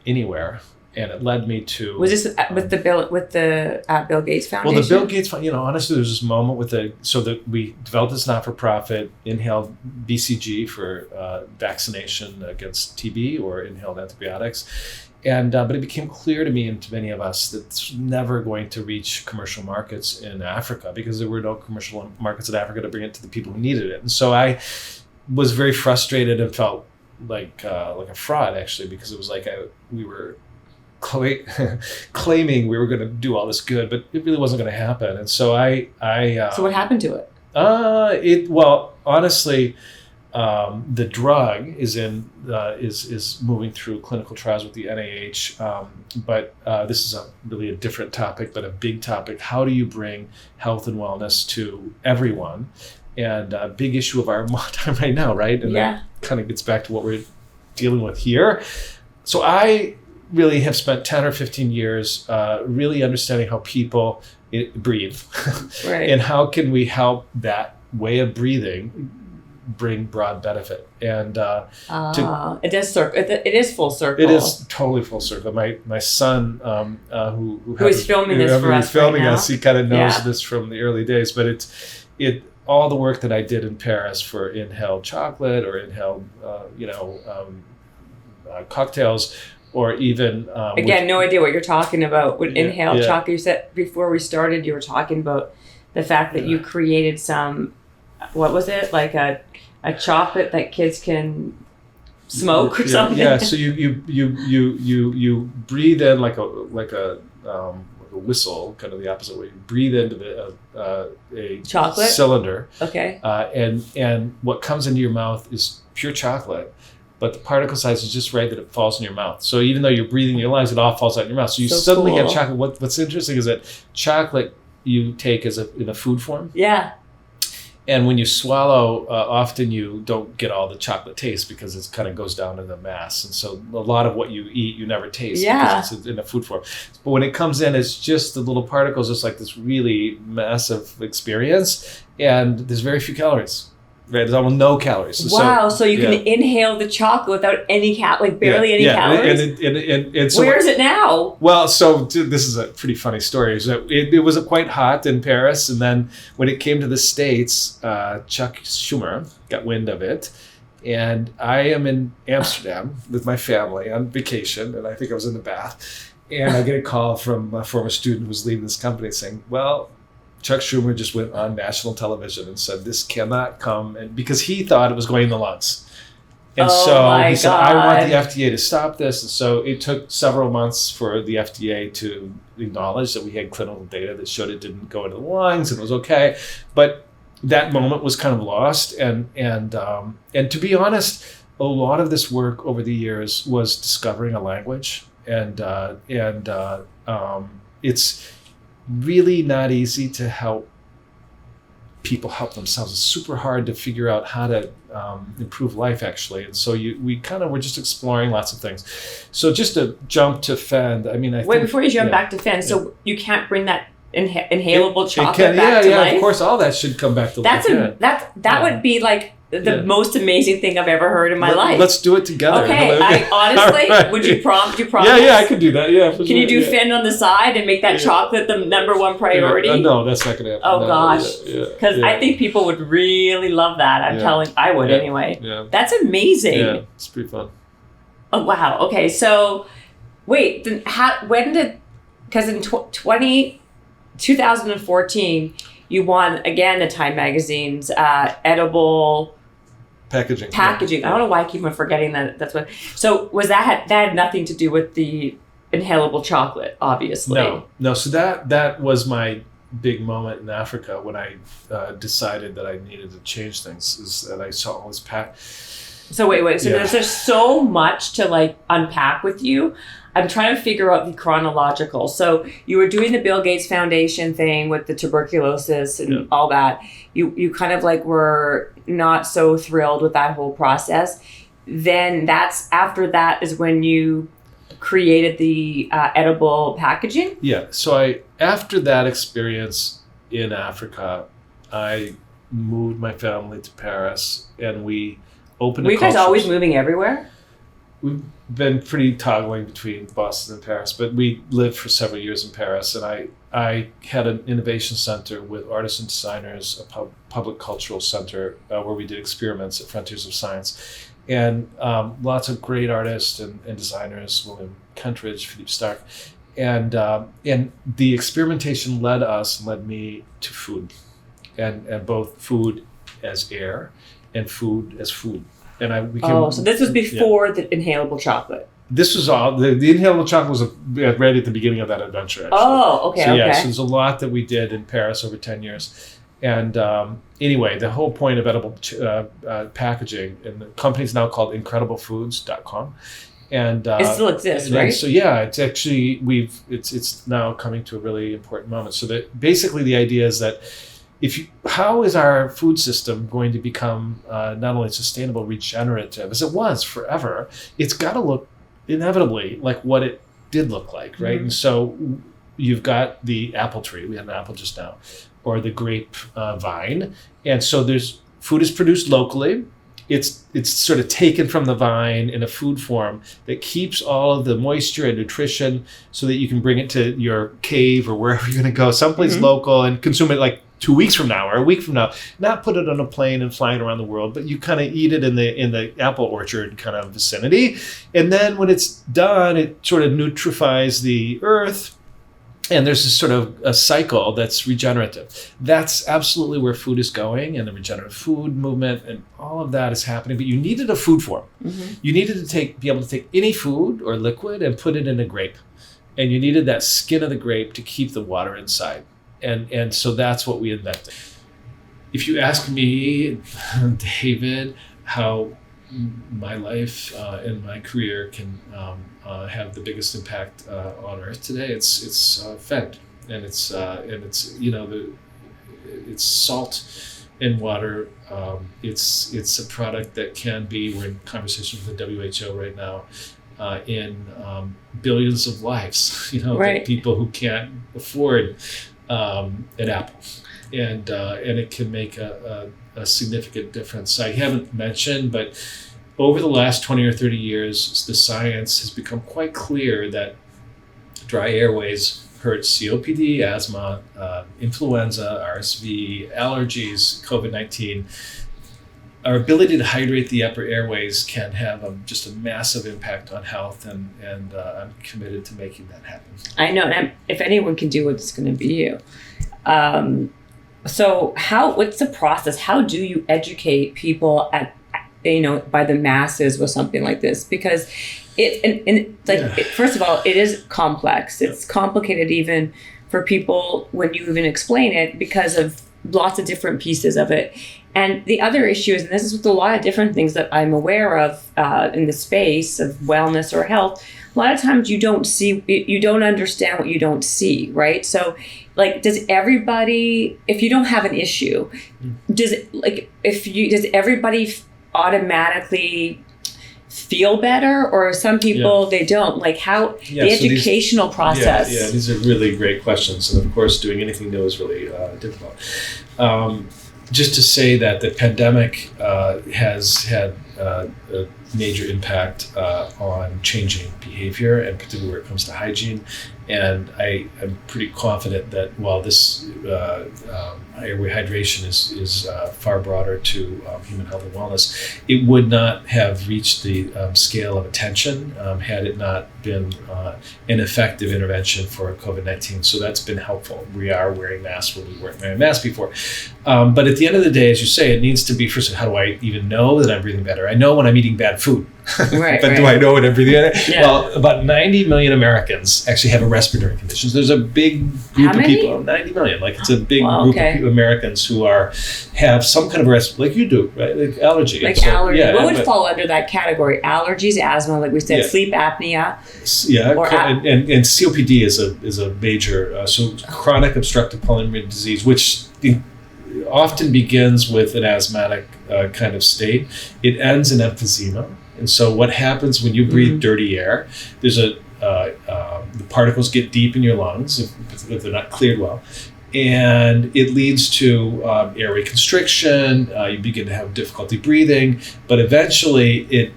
anywhere. And it led me to... Was this with the Bill Gates Foundation? Well, the Bill Gates, honestly, there was this moment we developed this not-for-profit, inhaled BCG for vaccination against TB or inhaled antibiotics. But it became clear to me and to many of us that it's never going to reach commercial markets in Africa because there were no commercial markets in Africa to bring it to the people who needed it. And so I was very frustrated and felt like a fraud, actually, because it was like we were claiming we were going to do all this good, but it really wasn't going to happen. And so So what happened to it? Honestly, the drug is moving through clinical trials with the NIH, but this is really a different topic, but a big topic. How do you bring health and wellness to everyone? And a big issue of our time right now, right? And that kind of gets back to what we're dealing with here. So I really have spent 10 or 15 years really understanding how people breathe. Right. And how can we help that way of breathing bring broad benefit. And it does circle. It is full circle. it is totally full circle. My son, who is filming this for us filming right now. us, he kind of knows Yeah. this from the early days. But it all the work that I did in Paris for inhaled chocolate or inhaled, cocktails, or even Again, no idea what you're talking about. With Yeah, inhaled yeah. chocolate, you said before we started, you were talking about the fact that you created some, what was it, like a chocolate that kids can smoke or something? Yeah, so you breathe in like a whistle, kind of the opposite way. You breathe into a Chocolate? cylinder, Okay. and what comes into your mouth is pure chocolate, but the particle size is just right that it falls in your mouth. So even though you're breathing in your lungs, it all falls out in your mouth. So you So suddenly have cool. chocolate. What's interesting is that chocolate you take in a food form. Yeah. And when you swallow, often you don't get all the chocolate taste because it kind of goes down in the mass. And so a lot of what you eat, you never taste Yeah. because it's in a food form. But when it comes in, it's just the little particles, just like this really massive experience. And there's very few calories. Right? There's almost no calories. Wow. So you can yeah. inhale the chocolate without any barely any yeah. calories? And so Where is it now? Well, so this is a pretty funny story. Is that it was quite hot in Paris, and then when it came to the States, Chuck Schumer got wind of it, and I am in Amsterdam with my family on vacation, and I think I was in the bath, and I get a call from a former student who's leaving this company saying, well, Chuck Schumer just went on national television and said this cannot come, and because he thought it was going in the lungs. And Oh so my he said, I want the God. FDA to stop this. And so it took several months for the FDA to acknowledge that we had clinical data that showed it didn't go into the lungs and it was okay. But that moment was kind of lost. And to be honest, a lot of this work over the years was discovering a language. And it's really not easy to help people help themselves. It's super hard to figure out how to improve life, actually. And so we kind of were just exploring lots of things. So just to jump to FEND, I mean, I Wait, think, before you jump yeah. back to Fennec, so you can't bring that inhalable It chocolate can, back to life? of course, all that should come back to That's life. that Yeah. would be like the Yeah. most amazing thing I've ever heard in my life. Let's do it together. Okay, I honestly, All right. would you promise? Yeah, I could do that. Yeah, for Can you sure, do yeah. Fend on the side and make that Yeah. chocolate the number one priority? No, that's not going to happen. Oh No, gosh, yeah, because yeah. I think people would really love that. I would Yeah. anyway. Yeah. That's amazing. Yeah, it's pretty fun. Oh wow. Okay, so wait, then when did? Because in 2014, you won again the Time Magazine's edible Packaging. packaging. I don't know why I keep on forgetting that. That's what. So was that had nothing to do with the inhalable chocolate, obviously. No. So that was my big moment in Africa when I decided that I needed to change things. Is that I saw all this So wait. So Yeah. there's so much to like unpack with you. I'm trying to figure out the chronological. So you were doing the Bill Gates Foundation thing with the tuberculosis and all that. You kind of like were not so thrilled with that whole process. Then after that is when you created the edible packaging. Yeah. So after that experience in Africa, I moved my family to Paris, and we opened. Were you guys always moving everywhere? We've been pretty toggling between Boston and Paris, but we lived for several years in Paris, and I had an innovation center with artists and designers, a public cultural center where we did experiments at Frontiers of Science, and lots of great artists and designers, William Kentridge, Philippe Starck, and the experimentation led me to food, and both food as air and food as food. And so this was before the inhalable chocolate. This was all the inhalable chocolate was right at the beginning of that adventure. Actually. Oh, okay, So, okay. So there's a lot that we did in Paris over 10 years. And anyway, the whole point of edible packaging, and the company's now called IncredibleFoods.com. And it still exists, and right? So yeah, it's actually it's now coming to a really important moment. So that basically the idea is that how is our food system going to become not only sustainable, regenerative, as it was forever? It's got to look inevitably like what it did look like, right? Mm-hmm. And so you've got the apple tree. We had an apple just now, or the grape vine, and so there's food is produced locally. It's sort of taken from the vine in a food form that keeps all of the moisture and nutrition so that you can bring it to your cave or wherever you're going to go, someplace local, and consume it like 2 weeks from now or a week from now. Not put it on a plane and fly it around the world, but you kind of eat it in the apple orchard kind of vicinity. And then when it's done, it sort of nutrifies the earth. And there's this sort of a cycle that's regenerative. That's absolutely where food is going, and the regenerative food movement and all of that is happening. But you needed a food form. You needed to be able to take any food or liquid and put it in a grape. And you needed that skin of the grape to keep the water inside. And so that's what we invented. If you ask me, David, how my life and my career can have the biggest impact on Earth today, it's FEND, and it's it's salt and water. It's a product that can be, we're in conversation with the WHO right now, in billions of lives. That people who can't afford an apple, and it can make a significant difference. I haven't mentioned, but over the last 20 or 30 years, the science has become quite clear that dry airways hurt COPD, asthma, influenza, RSV, allergies, COVID-19. Our ability to hydrate the upper airways can have just a massive impact on health, and I'm committed to making that happen. I know, and if anyone can do it, it's going to be you. So what's the process? How do you educate people by the masses with something like this? Because first of all, it is complex. It's complicated even for people when you even explain it, because of lots of different pieces of it. And the other issue is, and this is with a lot of different things that I'm aware of in the space of wellness or health, a lot of times you don't understand what you don't see, right? So does everybody, if you don't have an issue, does everybody automatically feel better, or some people they don't? The educational process. These are really great questions, and of course doing anything new is really difficult. Just to say that the pandemic has had a major impact on changing behavior, and particularly where it comes to hygiene. And I am pretty confident that while this airway hydration is far broader to human health and wellness, it would not have reached the scale of attention had it not been an effective intervention for COVID-19. So that's been helpful. We are wearing masks where we weren't wearing masks before. But at the end of the day, as you say, it needs to be, first, how do I even know that I'm breathing better? I know when I'm eating bad food. But do I know when I'm breathing better? Yeah. Well, about 90 million Americans actually have a respiratory conditions. There's a big group of people, 90 million. It's a big group of Americans who have some kind of respiratory, like you do, right? Like allergy. Allergy. Yeah, what would fall under that category? Allergies, asthma, like we said, sleep apnea. Yeah, and COPD is a major, so chronic obstructive pulmonary disease, which often begins with an asthmatic kind of state. It ends in emphysema. And so what happens when you breathe dirty air, there's the particles get deep in your lungs if they're not cleared well, and it leads to airway constriction. You begin to have difficulty breathing, but eventually it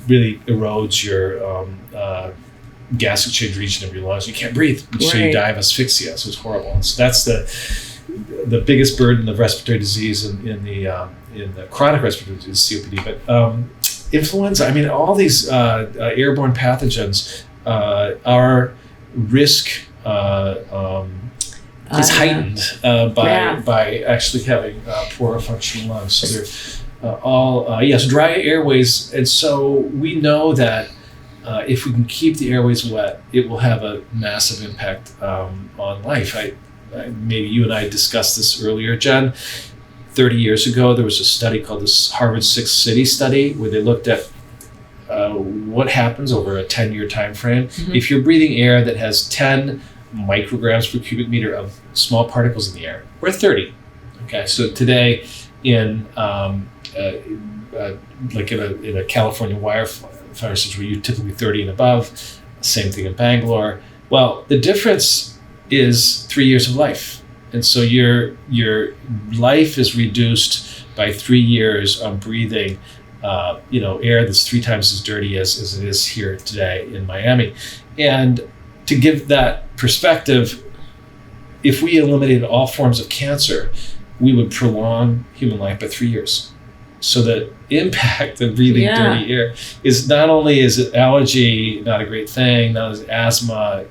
really erodes your gas exchange region of your lungs. You can't breathe, so you die of asphyxia. So it's horrible. And so that's the biggest burden of respiratory disease in the chronic respiratory disease, COPD. But influenza, all these airborne pathogens, our risk is heightened by actually having poor functioning lungs. So they're all dry airways. And so we know that if we can keep the airways wet, it will have a massive impact on life. Maybe you and I discussed this earlier, Jen. 30 years ago, there was a study called the Harvard Six City Study, where they looked at what happens over a 10-year time frame if you're breathing air that has 10 micrograms per cubic meter of small particles in the air. We're 30. Okay, so today in in a California wildfire situation, you're typically 30 and above. Same thing in Bangalore. Well, the difference is 3 years of life. And so your life is reduced by 3 years on breathing air that's 3 times as dirty as it is here today in Miami. And to give that perspective, if we eliminated all forms of cancer, we would prolong human life by 3 years. So the impact of breathing dirty air is not only is it allergy not a great thing, not as asthma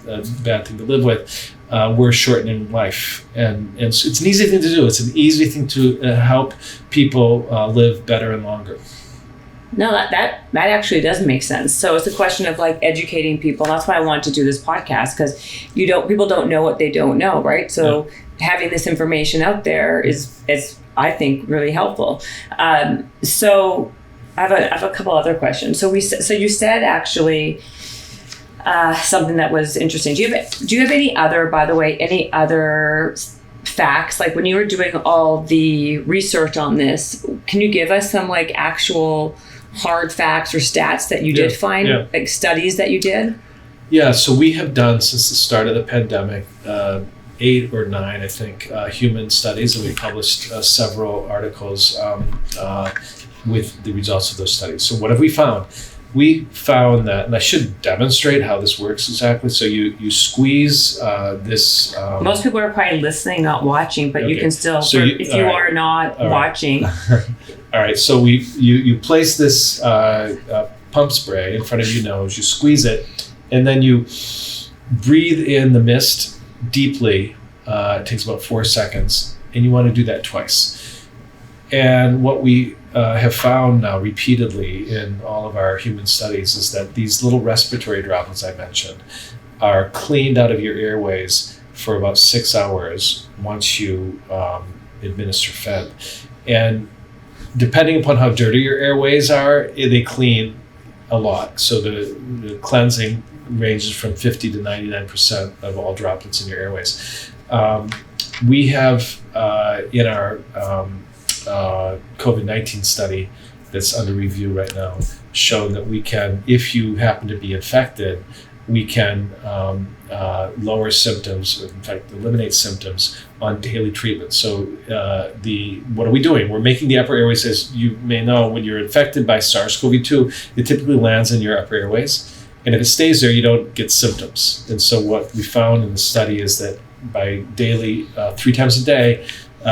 a bad thing to live with, we're shortening life. And so it's an easy thing to do. It's an easy thing to help people live better and longer. No, that actually does make sense. So it's a question of like educating people. That's why I wanted to do this podcast, because people don't know what they don't know, right? So having this information out there is I think really helpful. So I have a couple other questions. So you said actually something that was interesting. Do you have any other facts, like when you were doing all the research on this? Can you give us some like actual hard facts or stats that you did find, like studies that you did? Yeah, so we have done since the start of the pandemic 8 or 9, I think, human studies, and we published several articles with the results of those studies. So what have we found? We found that, and I should demonstrate how this works exactly. So you squeeze this. Most people are probably listening, not watching, but you can still, so if you are not watching. All right, so you place this pump spray in front of your nose, you squeeze it, and then you breathe in the mist deeply. It takes about 4 seconds, and you want to do that twice. And what we have found now repeatedly in all of our human studies is that these little respiratory droplets I mentioned are cleaned out of your airways for about 6 hours once you administer FEND. And depending upon how dirty your airways are, they clean a lot. So the cleansing ranges from 50 to 99% of all droplets in your airways. We have in our COVID-19 study that's under review right now shown that we can, if you happen to be infected, we can lower symptoms, in fact, eliminate symptoms on daily treatment. So what are we doing? We're making the upper airways, as you may know, when you're infected by SARS-CoV-2, it typically lands in your upper airways. And if it stays there, you don't get symptoms. And so what we found in the study is that by daily, 3 times a day,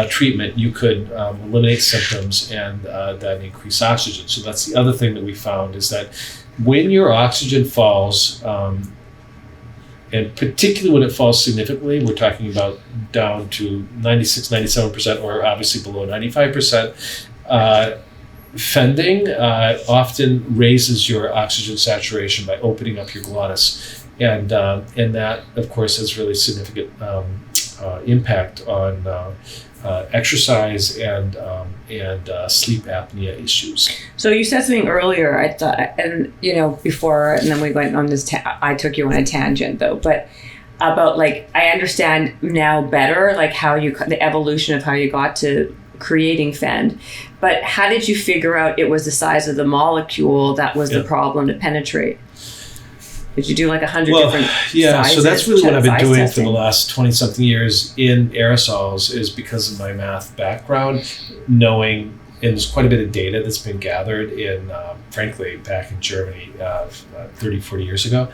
treatment, you could eliminate symptoms and then increase oxygen. So that's the other thing that we found, is that when your oxygen falls, and particularly when it falls significantly, we're talking about down to 96, 97%, or obviously below 95%, fending often raises your oxygen saturation by opening up your glottis. And that, of course, has really significant impact on exercise and sleep apnea issues. So you said something earlier, I thought, and before, and then we went on this. I took you on a tangent though, but about like I understand now better, like the evolution of how you got to creating FEND. But how did you figure out it was the size of the molecule that was the problem to penetrate? Did you do like 100 different sizes? So that's really what I've been doing testing for the last 20-something years in aerosols, is because of my math background, knowing, and there's quite a bit of data that's been gathered in, frankly, back in Germany 30, 40 years ago.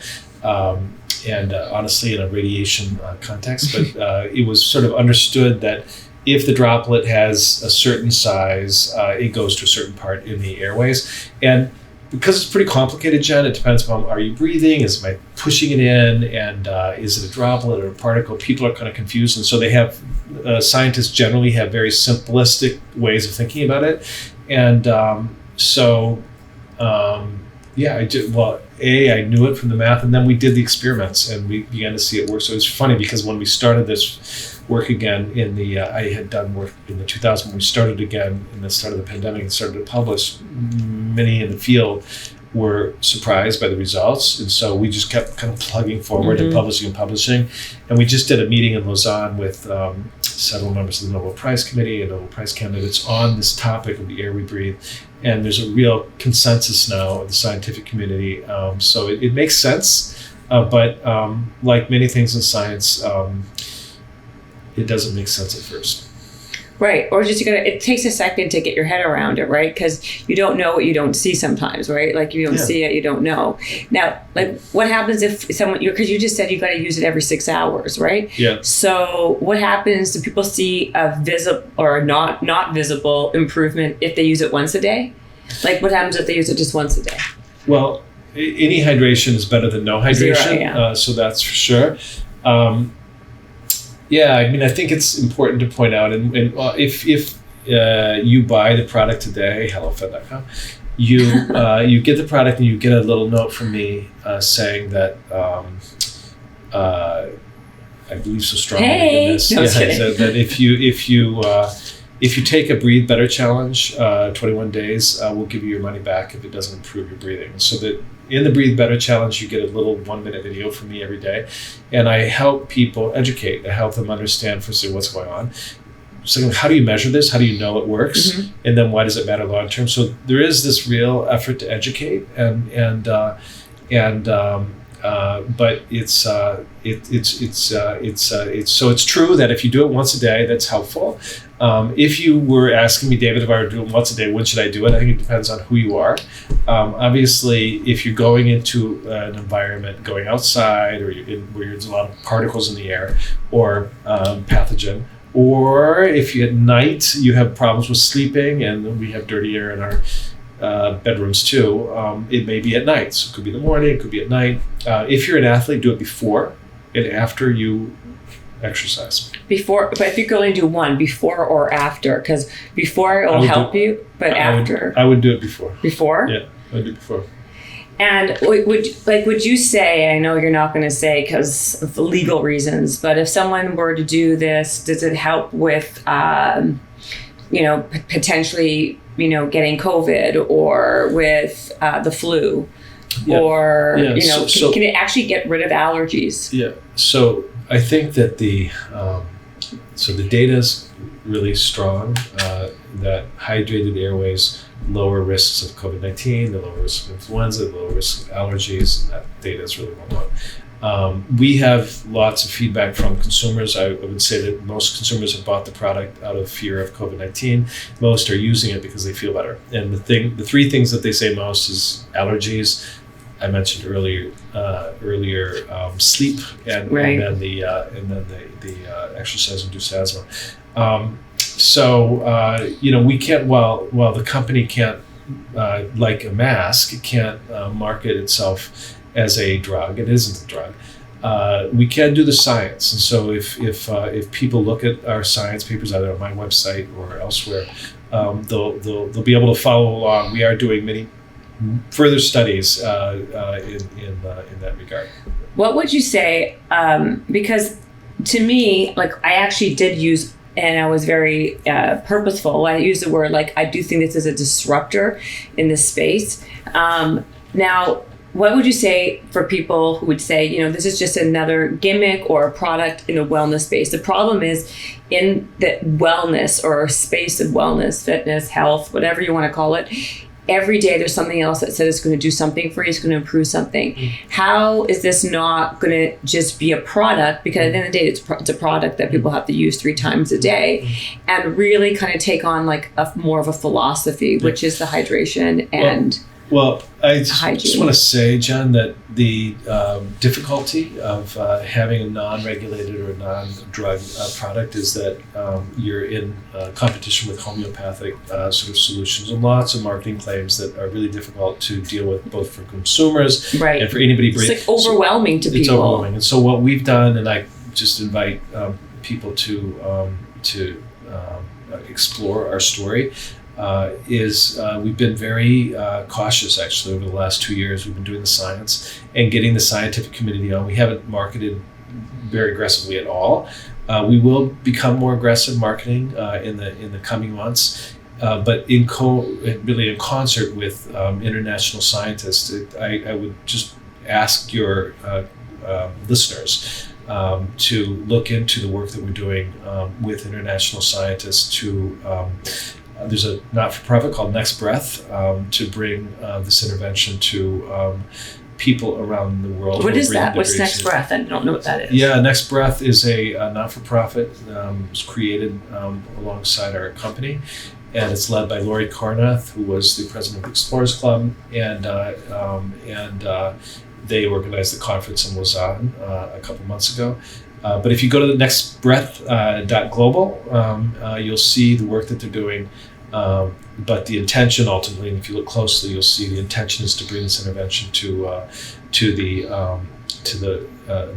And honestly, in a radiation context, but it was sort of understood that if the droplet has a certain size, it goes to a certain part in the airways. And because it's pretty complicated, Jen, it depends upon, are you breathing? Am I pushing it in? And is it a droplet or a particle? People are kind of confused. And so they have, scientists generally have very simplistic ways of thinking about it. And I did, I knew it from the math, and then we did the experiments and we began to see it work. So it's funny because when we started this work again I had done work in the 2000s when we started again in the start of the pandemic and started to publish, many in the field were surprised by the results. And so we just kept kind of plugging forward and publishing. And we just did a meeting in Lausanne with several members of the Nobel Prize Committee and Nobel Prize candidates on this topic of the air we breathe. And there's a real consensus now of the scientific community. So it makes sense, but like many things in science, it doesn't make sense at first. Right. Or just it takes a second to get your head around it, right? Because you don't know what you don't see sometimes, right? Like you don't see it, you don't know. Now, like what happens if someone, because you just said you got to use it every 6 hours, right? Yeah. So what happens? Do people see a visible or not visible improvement if they use it once a day? Like what happens if they use it just once a day? Well, any hydration is better than no hydration. Zero, so that's for sure. I mean, I think it's important to point out, and if you buy the product today, HelloFed.com, you get the product and you get a little note from me saying that I believe so strongly in this. That if you take a Breathe Better challenge, 21 days, we'll give you your money back if it doesn't improve your breathing. So that in the Breathe Better challenge, you get a little 1-minute video from me every day, and I help people educate. I help them understand firstly what's going on. So how do you measure this? How do you know it works? Mm-hmm. And then why does it matter long term? So there is this real effort to educate, but it's so it's true that if you do it once a day, that's helpful. If you were asking me, David, if I were doing once a day, when should I do it? I think it depends on who you are. Obviously, if you're going into an environment, going outside, or where there's a lot of particles in the air, or pathogen, or if you at night you have problems with sleeping, and we have dirty air in our bedrooms too, it may be at night. So it could be in the morning, it could be at night. If you're an athlete, do it before and after you exercise. Before, but if you're going to do one, before or after, because before it will help you, but after. I would do it before. Before? Yeah, I would do it before. And would you say, I know you're not going to say because of legal reasons, but if someone were to do this, does it help with, potentially, getting COVID or with the flu? Yeah. Or, Yeah. Can it actually get rid of allergies? Yeah. So I think that the data is really strong that hydrated airways lower risks of COVID-19, the lower risk of influenza, the lower risk of allergies, and that data is really well known. We have lots of feedback from consumers. I would say that most consumers have bought the product out of fear of COVID-19. Most are using it because they feel better. And the three things that they say most is allergies. I mentioned earlier sleep, and then the exercise-induced asthma. We can't, while the company can't, like a mask, it can't market itself as a drug. It isn't a drug. We can do the science, and so if people look at our science papers either on my website or elsewhere, they'll be able to follow along. We are doing many further studies in that regard. What would you say? Because to me, like I actually did use. And I was very purposeful. I used the word, like, I do think this is a disruptor in this space. Now, what would you say for people who would say, this is just another gimmick or a product in the wellness space? The problem is in the wellness or space of wellness, fitness, health, whatever you want to call it, every day there's something else that says it's going to do something for you, it's going to improve something. How is this not going to just be a product? Because at the end of the day, it's a product that people have to use 3 times a day, and really kind of take on like more of a philosophy, which is the hydration and I just want to say, John, that the difficulty of having a non-regulated or non-drug product is that you're in competition with homeopathic sort of solutions and lots of marketing claims that are really difficult to deal with, both for consumers and for anybody. It's like overwhelming to people. It's overwhelming. And so what we've done, and I just invite people to explore our story, is we've been very cautious actually over the last 2 years. We've been doing the science and getting the scientific community on. We haven't marketed very aggressively at all. We will become more aggressive marketing in the coming months, but really in concert with international scientists. I would just ask your listeners to look into the work that we're doing with international scientists to there's a not-for-profit called Next Breath to bring this intervention to people around the world. What is that? What's What's Next Breath? I don't know what that is. Yeah, Next Breath is a not-for-profit. It was created alongside our company, and it's led by Lori Carnath, who was the president of the Explorers Club, and they organized the conference in Lausanne a couple months ago. But if you go to the nextbreath.global, you'll see the work that they're doing. But the intention, ultimately, and if you look closely, you'll see the intention is to bring this intervention to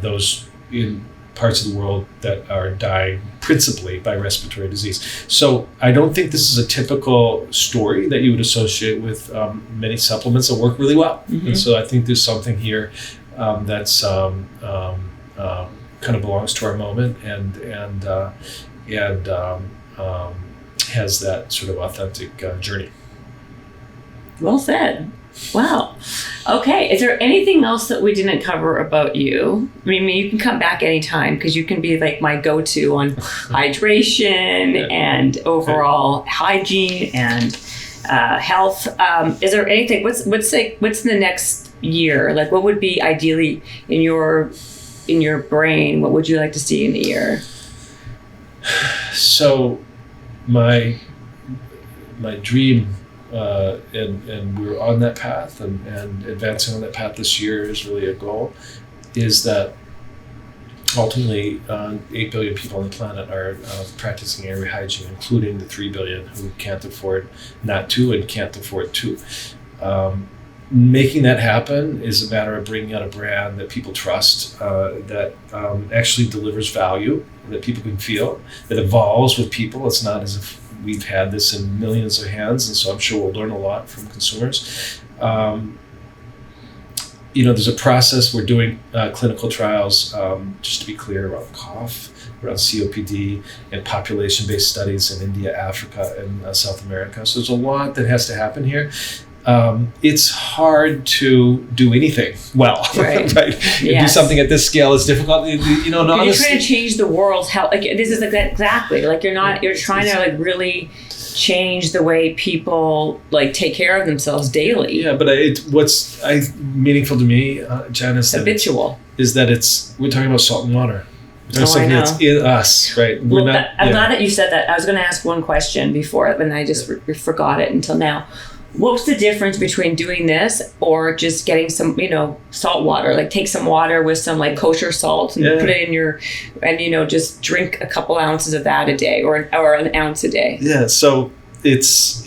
those in parts of the world that are dying principally by respiratory disease. So I don't think this is a typical story that you would associate with many supplements that work really well. Mm-hmm. And so I think there's something here that's kind of belongs to our moment and has that sort of authentic journey. Well said. Wow. Okay. Is there anything else that we didn't cover about you? I mean, you can come back anytime because you can be like my go-to on hydration and overall hygiene and health. Is there anything? What's the next year? Like, what would be ideally in your brain? What would you like to see in the year? So, my dream. And we're on that path and advancing on that path this year is really a goal, is that ultimately 8 billion people on the planet are practicing airway hygiene, including the 3 billion who can't afford not to and can't afford to. Making that happen is a matter of bringing out a brand that people trust, that actually delivers value, that people can feel, that evolves with people. It's not as if we've had this in millions of hands, and so I'm sure we'll learn a lot from consumers. There's a process. We're doing clinical trials, just to be clear, around cough, around COPD, and population-based studies in India, Africa, and South America. So there's a lot that has to happen here. It's hard to do anything well, right? Right? Yes. Do something at this scale is difficult. You're trying to change the world's health. Like, this is exactly like you're trying to like really change the way people like take care of themselves daily. Yeah, but what's meaningful to me, Jen, is habitual. We're talking about salt and water. There's I something know. that's in us, right? I'm glad that you said that. I was going to ask one question before, and I just forgot it until now. What's the difference between doing this or just getting some, salt water? Like, take some water with some like kosher salt and put it in just drink a couple ounces of that a day or an ounce a day. Yeah. So it's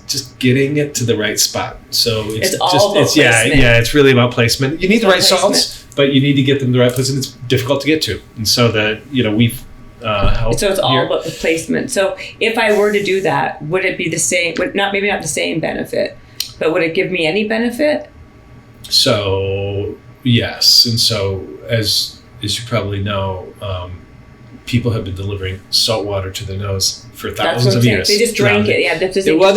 just getting it to the right spot. So it's placement. it's really about placement. You need the right placement. salts, but you need to get them to the right place, and it's difficult to get to. And so we've helped. So it's all here. about the placement. So if I were to do that, would it be the same? Maybe not the same benefit, but would it give me any benefit? So yes, and so as you probably know, people have been delivering salt water to their nose for thousands of years. They just drink it. Yeah, they're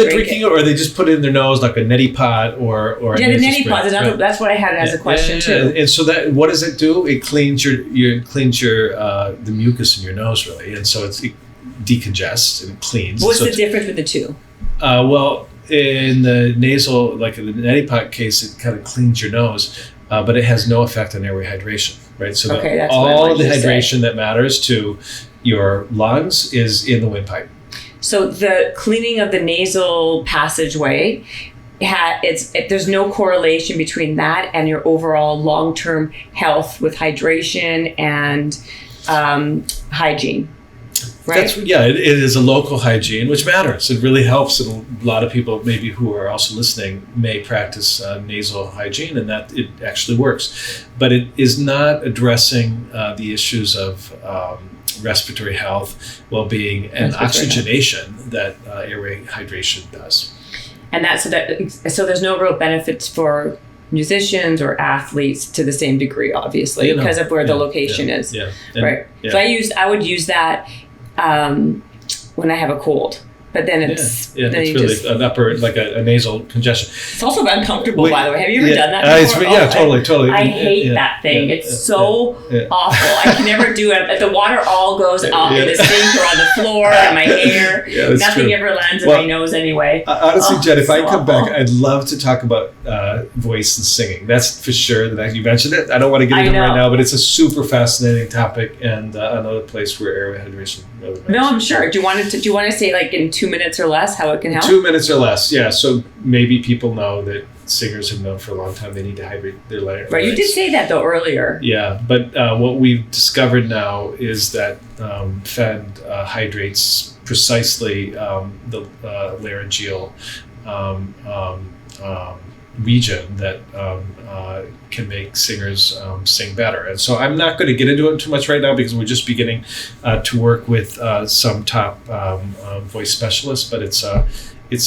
drinking it, or they just put it in their nose like a neti pot or the neti pot. That's what I had as a question too. And so that, what does it do? It cleans your the mucus in your nose, really, and so it decongests and cleans. What's the difference with the two? Well, in the nasal, like in the neti pot case, it kind of cleans your nose, but it has no effect on airway hydration. Right, so all the hydration that matters to your lungs is in the windpipe. So the cleaning of the nasal passageway, there's no correlation between that and your overall long-term health with hydration and hygiene. Right? It is a local hygiene, which matters. It really helps. And a lot of people maybe who are also listening may practice nasal hygiene, and that it actually works. But it is not addressing the issues of respiratory health, well-being, and oxygenation that airway hydration does. And so there's no real benefits for musicians or athletes to the same degree, obviously, because of where the location is. Yeah. Right. Yeah. So I would use that when I have a cold, but then it's Yeah, then it's you really just, an upper, like a nasal congestion. it's also uncomfortable. Wait, by the way, have you ever yeah, done that before? Totally. I hate Yeah, that thing. yeah, It's so yeah. awful. I can never do it. The water all goes out in the sink or on the floor and my hair. Yeah, that's Nothing true. ever lands in Well, my nose anyway. Honestly, Oh, Jen, if I so come back, awful. I'd love to talk about voice and singing. That's for sure. That you mentioned it. I don't want to get I into it right know. now, but it's a super fascinating topic and another place where airway hydration really matters. No, I'm sure. Do you want to say like in 2 minutes or less how it can help? 2 minutes or less, yeah. So maybe people know that singers have known for a long time they need to hydrate their larynx. Right. You did say that though earlier. Yeah, but what we've discovered now is that FEND hydrates precisely the laryngeal region that can make singers sing better. And so I'm not going to get into it too much right now because we're just beginning to work with some top voice specialists, but it's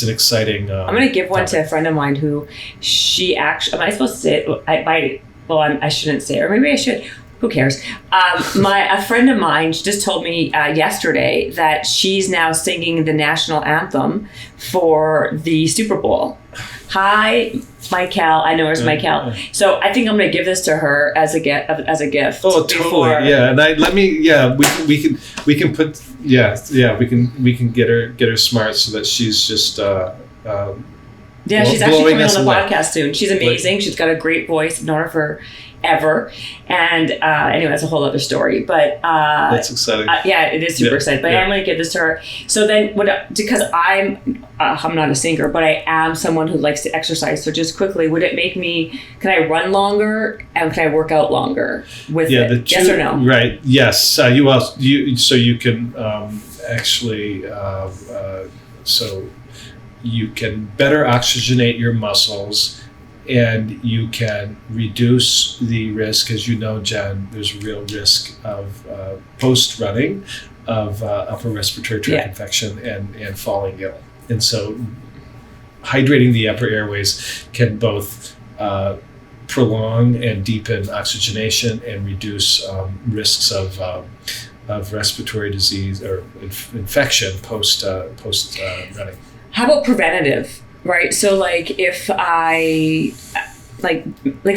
an exciting I'm going to give one topic. to a friend of mine who she actually, am I supposed to say it? I shouldn't say it, or maybe I should. Who cares? A friend of mine just told me yesterday that she's now singing the national anthem for the Super Bowl. Hi, Michael. I know her as Michael. So I think I'm going to give this to her as a gift. Oh, totally. before- Yeah, and we can put we can get her smart so that she's just Yeah, she's actually blowing coming on us the away. podcast soon. She's amazing. She's got a great voice. I've known her forever. And anyway, that's a whole other story. But that's exciting. yeah, it is super exciting. But I'm going to give this to her. So then, because I'm not a singer, but I am someone who likes to exercise. So just quickly, would it make me? Can I run longer and can I work out longer with it? Yes or no? Right. Yes. You can actually so you can better oxygenate your muscles, and you can reduce the risk. As you know, Jen, there's a real risk of post-running of upper respiratory tract infection and falling ill. And so hydrating the upper airways can both prolong and deepen oxygenation and reduce risks of respiratory disease or infection post running. How about preventative? Right. So like if I like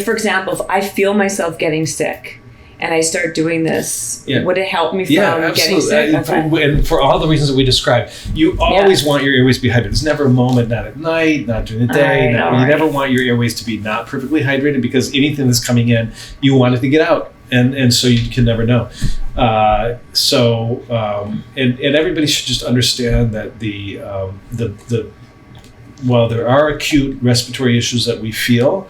for example, if I feel myself getting sick and I start doing this, would it help me from getting sick? Okay. And for all the reasons that we described, you always want your airways to be hydrated. There's never a moment, not at night, not during the day. You never want your airways to be not perfectly hydrated, because anything that's coming in, you want it to get out. And so you can never know. And everybody should just understand that while there are acute respiratory issues that we feel,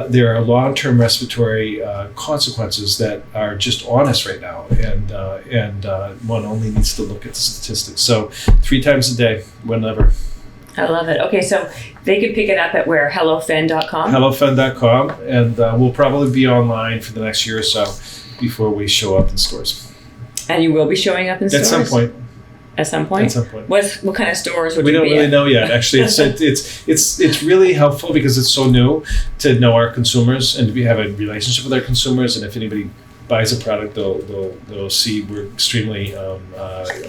there are long-term respiratory consequences that are just on us right now, and one only needs to look at the statistics. So 3 times a day, whenever. I love it. Okay, so they could pick it up at where? HelloFend.com? HelloFend.com, and we'll probably be online for the next year or so before we show up in stores. And you will be showing up in stores? At some point. At some point? At some point. What kind of stores would we you don't be really at? know yet. Actually, it's really helpful because it's so new to know our consumers and to have a relationship with our consumers. And if anybody buys a product, they'll see we're extremely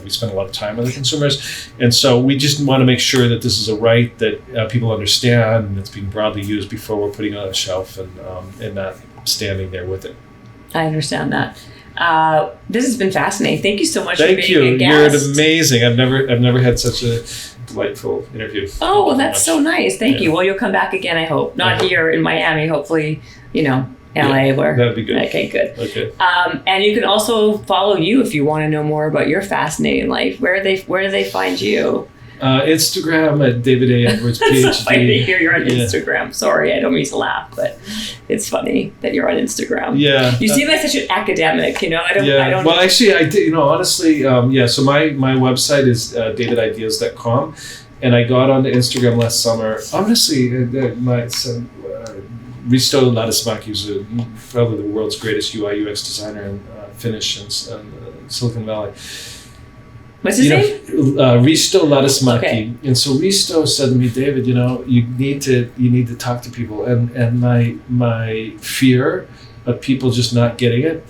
we spend a lot of time with the consumers, and so we just want to make sure that this is a right that people understand and it's being broadly used before we're putting it on a shelf and not standing there with it. I understand that. This has been fascinating. Thank you so much for Thank being you. a guest. You're amazing. I've never had such a delightful interview. Oh, well, that's so nice. Thank you. Well, you'll come back again, I hope. Not here in Miami, hopefully, LA, where that'd be good. Okay, good. Okay. And you can also follow you if you want to know more about your fascinating life. Where do they find you? Instagram at David A. Edwards PhD. It's so funny to hear you're on Instagram. Sorry, I don't mean to laugh, but it's funny that you're on Instagram. Yeah. You seem like such an academic, I don't. Well, actually, I did. Honestly, So my website is davidideas.com, and I got onto Instagram last summer. Honestly, my son, Risto Ladismaki, who's probably the world's greatest UI UX designer in Finnish and Silicon Valley. What's his name? Risto Ladismaki. Okay. And so Risto said to me, David, you need to talk to people, and my fear of people just not getting it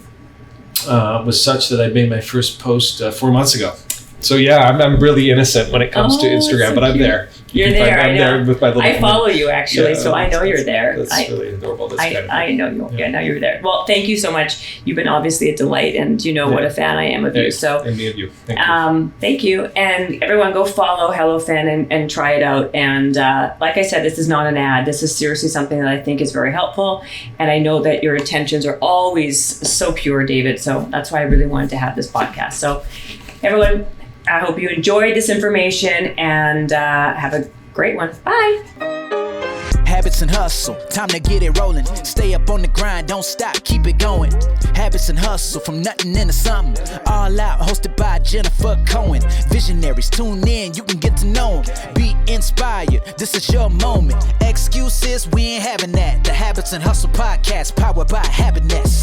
was such that I made my first post 4 months ago. So yeah, I'm really innocent when it comes to Instagram, so but I'm cute. there. You're You can there. find- I'm I know. there with my little. I follow you actually, Yeah, so I know you're there. That's really adorable. That's kind of I know you. Yeah, I know you're there. Well, thank you so much. You've been obviously a delight, and you know what a fan I am of you. So and me of you. Thank you. thank you. And everyone go follow HelloFen and try it out. And like I said, this is not an ad. This is seriously something that I think is very helpful. And I know that your intentions are always so pure, David. So that's why I really wanted to have this podcast. So everyone, I hope you enjoyed this information and have a great one. Bye. Habits and hustle, time to get it rolling. Stay up on the grind, don't stop, keep it going. Habits and hustle, from nothing into something. All out, hosted by Jennifer Cohen. Visionaries, tune in, you can get to know them. Be inspired, this is your moment. Excuses, we ain't having that. The Habits and Hustle podcast, powered by Happiness.